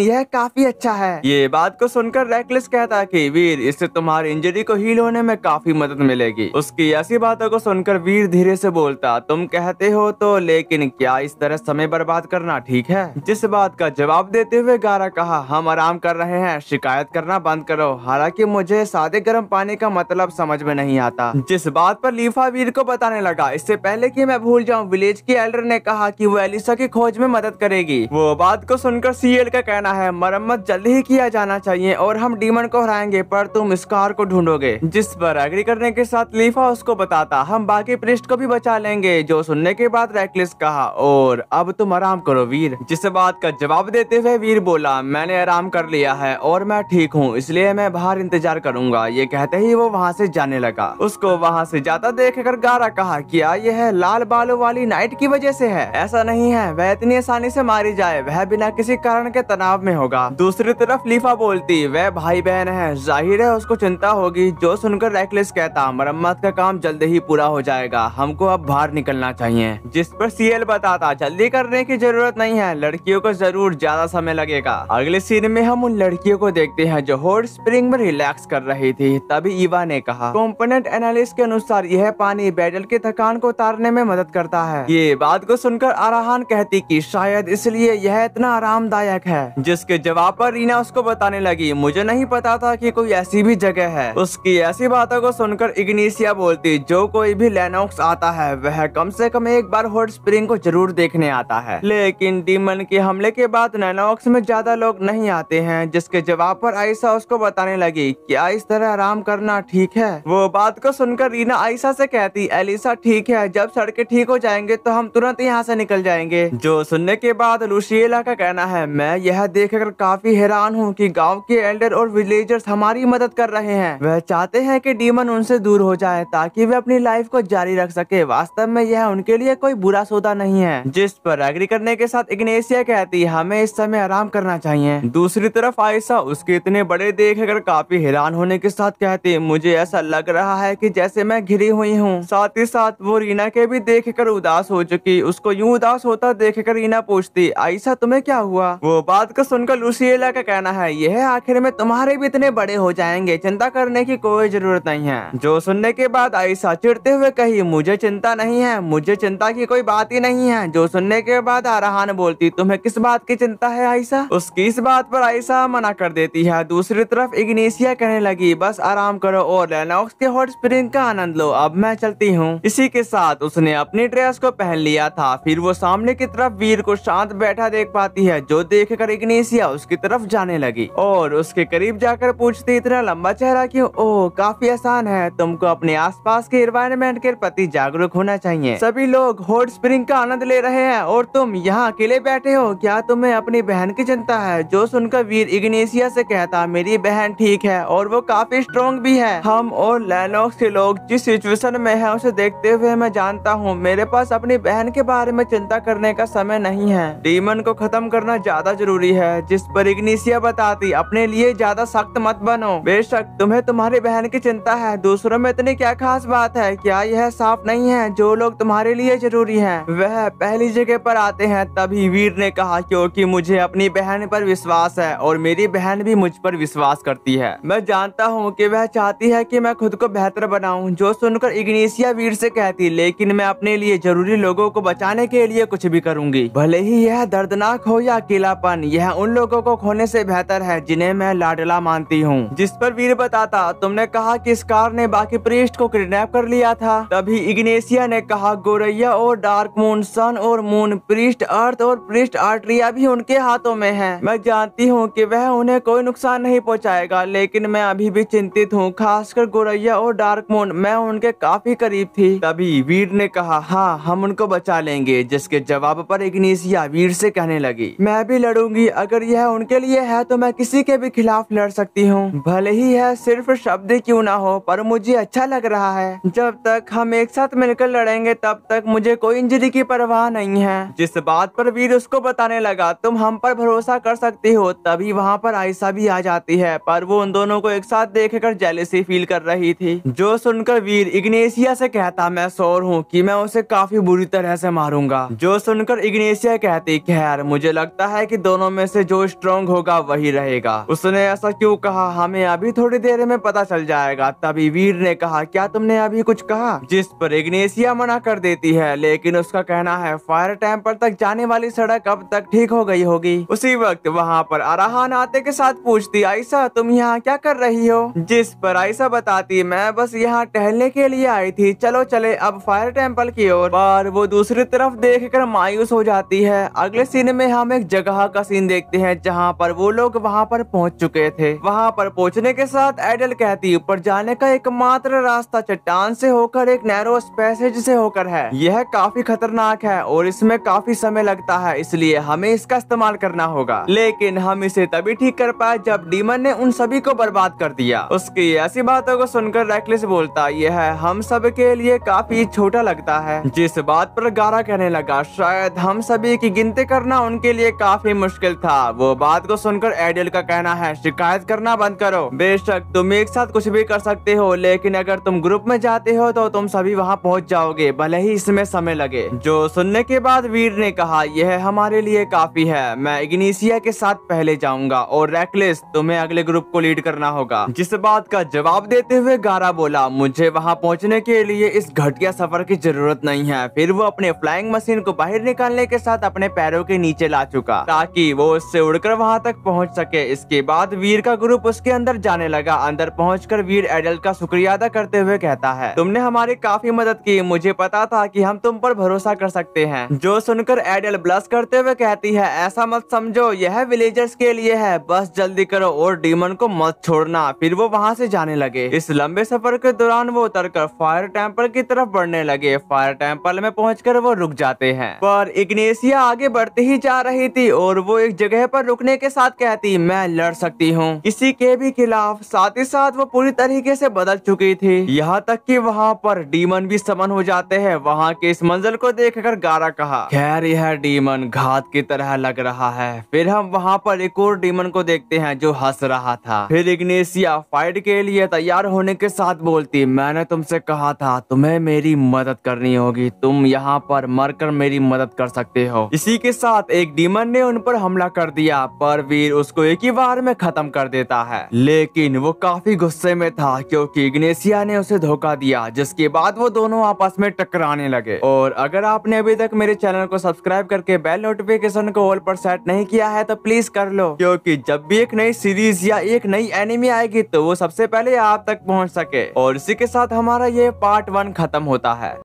यह काफी अच्छा है। ये बात को सुनकर रैकलिस कहता कि वीर, इससे तुम्हारी इंजरी को हील होने में काफी मदद मिलेगी। उसकी ऐसी बातों को सुनकर वीर धीरे से बोलता, तुम कहते हो तो, लेकिन क्या इस तरह समय बर्बाद करना ठीक है? जिस बात का जवाब देते हुए गारा कहा, हम आराम कर रहे हैं, शिकायत करना बंद करो। हालांकि मुझे सादे गर्म पानी का मतलब समझ में नहीं आता। जिस बात पर लीफा वीर को बताने लगा, इससे पहले कि मैं भूल जाऊं, विलेज की एल्डर ने कहा कि वो एलिसा की खोज में मदद करेगी। वो बात को सुनकर सीएल का कहना है, मरम्मत जल्दी ही किया जाना चाहिए और हम डीमन को हराएंगे, पर तुम स्कार को ढूंढोगे। जिस पर एग्री करने के साथ लीफा उसको बताता, हम बाकी प्रीस्ट को भी बचा लेंगे। जो सुनने के बाद रैकलिस कहा, और अब तुम आराम करो वीर। जिस बात का जवाब देते हुए वीर बोला, मैंने आराम कर लिया है और मैं ठीक हूँ, इसलिए मैं बाहर इंतजार करूंगा। ये कहते ही वो वहाँ से जाने लगा। उसको वहाँ से जाता देखकर गारा कहा, क्या यह लाल बालों वाली नाइट की वजह से है? ऐसा नहीं है, वह इतनी आसानी से मारी जाए, वह बिना किसी कारण के तनाव में होगा। दूसरी तरफ लीफा बोलती, वह भाई बहन है, जाहिर है उसको चिंता होगी। जो सुनकर रैकलिस कहता, मरम्मत का काम जल्दी ही पूरा हो जाएगा, हमको अब बाहर निकलना चाहिए। जिस पर सीएल बताता, जल्दी करने की जरूरत नहीं है, लड़कियों को जरूर ज्यादा समय लगेगा। अगले सीन में हम उन लड़कियों को देखते हैं जो हॉट स्प्रिंग में रिलैक्स कर रही थी। तभी ईवा ने कहा, कंपोनेंट एनालिस्ट के अनुसार यह पानी बैटल की थकान को उतारने में मदद करता है। ये बात को सुनकर आराहान कहती कि शायद इसलिए यह इतना आरामदायक है। जिसके जवाब पर रीना उसको बताने लगी, मुझे नहीं पता था कि कोई ऐसी भी जगह है। उसकी ऐसी बातों को सुनकर इग्निशिया बोलती, जो कोई भी लेनोक्स आता है वह कम से कम एक बार हॉट स्प्रिंग को जरूर देखने आता है। लेकिन डीमन के हमले के बाद लेनोक्स में ज्यादा लोग नहीं आते हैं, जिसके जवाब पर आयशा उसको बताने लगी क्या इस तरह आराम करना ठीक है। वो बात को सुनकर रीना आयशा से कहती एलिसा ठीक है, जब सड़कें ठीक हो जाएंगे तो हम तुरंत यहाँ से निकल जाएंगे। जो सुनने के बाद लुशिएला का कहना है मैं यह देखकर काफी हैरान हूँ कि गांव के एल्डर और विलेजर्स हमारी मदद कर रहे हैं। वह चाहते हैं कि डीमन उनसे दूर हो जाए ताकि वे अपनी लाइफ को जारी रख सके। वास्तव में यह उनके लिए कोई बुरा सौदा नहीं है। जिस पर एग्री करने के साथ इग्नेशिया कहती हमें इस समय आराम करना चाहिए। दूसरी तरफ आयशा उसके इतने बड़े देखकर काफी हैरान होने के साथ कहती मुझे ऐसा लग रहा है कि जैसे मैं घिरी हुई हूँ। साथ ही साथ वो रीना के भी देखकर उदास हो चुकी। उसको यूं उदास होता देखकर रीना पूछती आयशा तुम्हें क्या हुआ। वो बात को सुनकर लुसिएला का कहना है यह आखिर में तुम्हारे भी इतने बड़े हो जाएंगे, चिंता करने की कोई जरूरत नहीं है। जो सुनने के बाद आयशा चिढ़ते हुए कही मुझे चिंता नहीं है, मुझे चिंता की कोई बात ही नहीं है। जो सुनने के बाद आराहान बोलती तुम्हें किस बात की चिंता है आयशा। उसकी इस बात पर आयशा मना कर देती है। दूसरी तरफ इग्नेशिया कहने लगी बस आराम करो और लेनोक्स के हॉट स्प्रिंग का आनंद लो, अब मैं चलती हूँ। इसी के साथ उसने अपनी ड्रेस को पहन लिया था। फिर वो सामने की तरफ वीर को शांत बैठा देख पाती है, जो देखकर इग्नेशिया उसकी तरफ जाने लगी और उसके करीब जाकर पूछती इतना लंबा चेहरा क्यों। ओह काफी आसान है, तुमको अपने आसपास के एनवायरनमेंट के प्रति जागरूक होना चाहिए। सभी लोग हॉट स्प्रिंग का आनंद ले रहे हैं और तुम यहाँ अकेले बैठे हो, क्या तुम्हें अपनी बहन की चिंता है। जो सुनकर वीर इग्नेशिया से कहता मेरी बहन ठीक है और वो काफी स्ट्रॉन्ग भी है। हम और लेनोक्स के लोग जिस सिचुएशन में है उसे देखते हुए मैं जानता हूँ मेरे पास अपनी बहन के बारे में चिंता करने का समय नहीं है। डीमन को खत्म करना ज्यादा जरूरी है। जिस पर इग्नेशिया बताती अपने लिए ज्यादा सख्त मत बनो, बेशक तुम्हें तुम्हारी बहन की चिंता है, दूसरों में इतनी क्या खास बात है। क्या यह साफ नहीं है जो लोग तुम्हारे लिए जरूरी है वह पहली जगह पर आते हैं। तभी वीर ने कहा क्योंकि मुझे अपनी बहन पर विश्वास है और मेरी बहन भी मुझ पर विश्वास करती है। मैं जानता हूँ कि वह चाहती है कि मैं खुद को बेहतर बनाऊं। जो सुनकर इग्नेशिया वीर से कहती लेकिन मैं अपने लिए जरूरी लोगों को बचाने के लिए कुछ भी करूंगी, भले ही यह दर्दनाक हो या अकेलापन। यह उन लोगों को खोने से बेहतर है जिन्हें मैं लाडला मानती हूँ। जिस पर वीर बताता तुमने कहा कि स्कार ने बाकी प्रीस्ट को किडनैप कर लिया था। तभी इग्नेशिया ने कहा गोरैया और डार्क मून, सन और मून, प्रीस्ट अर्थ और प्रीस्ट आर्ट्रिया भी उनके हाथों में है। मैं जानती हूँ कि वह उन्हें कोई नुकसान नहीं पहुँचाएगा, लेकिन मैं अभी भी चिंतित हूँ, खासकर गोरैया और डार्क मून। मैं उनके काफी करीब थी। तभी वीर ने कहा हाँ हम उनको बचा लेंगे। जिसके जवाब पर इग्नेशिया वीर से कहने लगी मैं भी लड़ूंगी, अगर यह उनके लिए है तो मैं किसी के भी खिलाफ लड़ सकती हूँ, भले ही यह सिर्फ शब्द क्यों ना हो, पर मुझे अच्छा लग रहा है। जब तक हम एक साथ मिलकर लड़ेंगे तब तक मुझे कोई इंजरी की परवाह नहीं है। जिस बात पर वीर उसको बताने लगा तुम हम पर भरोसा कर सकती हो। तभी वहाँ पर आयशा भी आ जाती है, पर वो उन दोनों को एक साथ देखकर जेलसी फील कर रही थी। जो सुनकर वीर इग्नेशिया से कहता मैं श्योर हूँ कि मैं उसे काफी बुरी तरह से मारूंगा। जो सुनकर इग्नेशिया कहती खैर मुझे लगता है कि दोनों में से जो स्ट्रॉन्ग होगा वही रहेगा। उसने ऐसा क्यों कहा हमें अभी थोड़ी देर में पता चल जाएगा। तभी वीर ने कहा क्या तुमने अभी कुछ कहा। जिस पर इग्नेशिया मना कर देती है, लेकिन उसका कहना है फायर टेम्पल तक जाने वाली सड़क अब तक ठीक हो गई होगी। उसी वक्त वहाँ पर आराहान आते के साथ पूछती आयशा तुम यहाँ क्या कर रही हो। जिस पर आयशा बताती मैं बस यहाँ टहलने के लिए आई थी, चलो चले अब फायर टेम्पल की ओर। पर वो दूसरी तरफ देखकर मायूस हो जाती है। अगले सीन में हम एक जगह का सीन देखते हैं जहाँ पर वो लोग वहाँ पर पहुँच चुके थे। वहाँ पर पहुँचने के साथ एडल कहती ऊपर जाने का एकमात्र रास्ता चट्टान से होकर एक नैरो पैसेज से होकर है। यह काफी खतरनाक है और इसमें काफी समय लगता है, इसलिए हमें इसका इस्तेमाल करना होगा। लेकिन हम इसे तभी ठीक कर पाए जब डीमन ने उन सभी को बर्बाद कर दिया। उसकी ऐसी बातों को सुनकर रेकलेस बोलता यह हम सब के लिए काफी छोटा लगता है। जिस बात पर गारा कहने लगा शायद हम सभी की गिनती करना उनके लिए काफी मुश्किल था। वो बात को सुनकर एडल का कहना है शिकायत करना बंद करो। बेशक तुम एक साथ कुछ भी कर सकते हो, लेकिन अगर तुम ग्रुप में जाते हो तो तुम सभी वहाँ पहुँच जाओगे, भले ही इसमें समय लगे। जो सुनने के बाद वीर ने कहा यह हमारे लिए काफी है, मैं इग्नेशिया के साथ पहले जाऊंगा और रेकलेस तुम्हें अगले ग्रुप को लीड करना होगा। जिस बात का जवाब देते हुए गारा बोला मुझे वहाँ पहुँचने के लिए इस घटिया सफर की जरूरत नहीं है। फिर वो अपने फ्लाइंग मशीन को बाहर निकालने के साथ अपने पैरों के नीचे ला चुका ताकि वो उससे उड़कर वहाँ तक पहुँच सके। इसके बाद वीर का ग्रुप उसके अंदर जाने लगा। अंदर पहुँचकर वीर एडल का शुक्रिया अदा करते हुए कहता है तुमने हमारी काफी मदद की, मुझे पता था कि हम तुम पर भरोसा कर सकते हैं। जो सुनकर एडेल ब्लश करते हुए कहती है, ऐसा मत समझो, यह विलेजर्स के लिए है, बस जल्दी करो और डीमन को मत छोड़ना। फिर वो वहाँ से जाने लगे। इस लंबे सफर के दौरान वो उतरकर फायर टेम्पल की तरफ बढ़ने लगे। फायर टेम्पल में पहुंचकर वो रुक जाते हैं, पर इग्नेशिया आगे बढ़ती ही जा रही थी और वो एक जगह पर रुकने के साथ कहती, मैं लड़ सकती हूँ किसी के भी खिलाफ। साथ ही साथ वो पूरी तरीके से बदल चुकी थी, यहाँ तक कि वहाँ पर डीमन भी समन हो जाते हैं। वहाँ के इस मंजर को देखकर गारा कहा, खैर यह डीमन घात की तरह लग रहा है। फिर हम वहाँ पर एक और डीमन को देखते हैं जो हंस रहा था। फिर इग्नेशिया फाइट के लिए तैयार होने के साथ बोलती, मैंने तुमसे कहा था तुम्हें मेरी मदद करनी होगी, तुम यहाँ पर मरकर मेरी मदद कर सकते हो। इसी के साथ एक डीमन ने उन पर हमला कर दिया, पर वीर उसको एक ही बार में खत्म कर देता है। लेकिन वो काफी गुस्से में था क्योंकि इग्नेशिया ने उसे धोखा दिया, जिसके बाद वो दोनों आपस में टकराने लगे। और अगर आपने अभी तक मेरे चैनल को सब्सक्राइब करके बेल नोटिफिकेशन को ऑल पर सेट नहीं किया है तो प्लीज कर लो, क्योंकि जब भी एक नई सीरीज या एक नई एनिमे आएगी तो वो सबसे पहले आप तक पहुंच सके। और इसी के साथ हमारा ये पार्ट 1 खत्म होता है।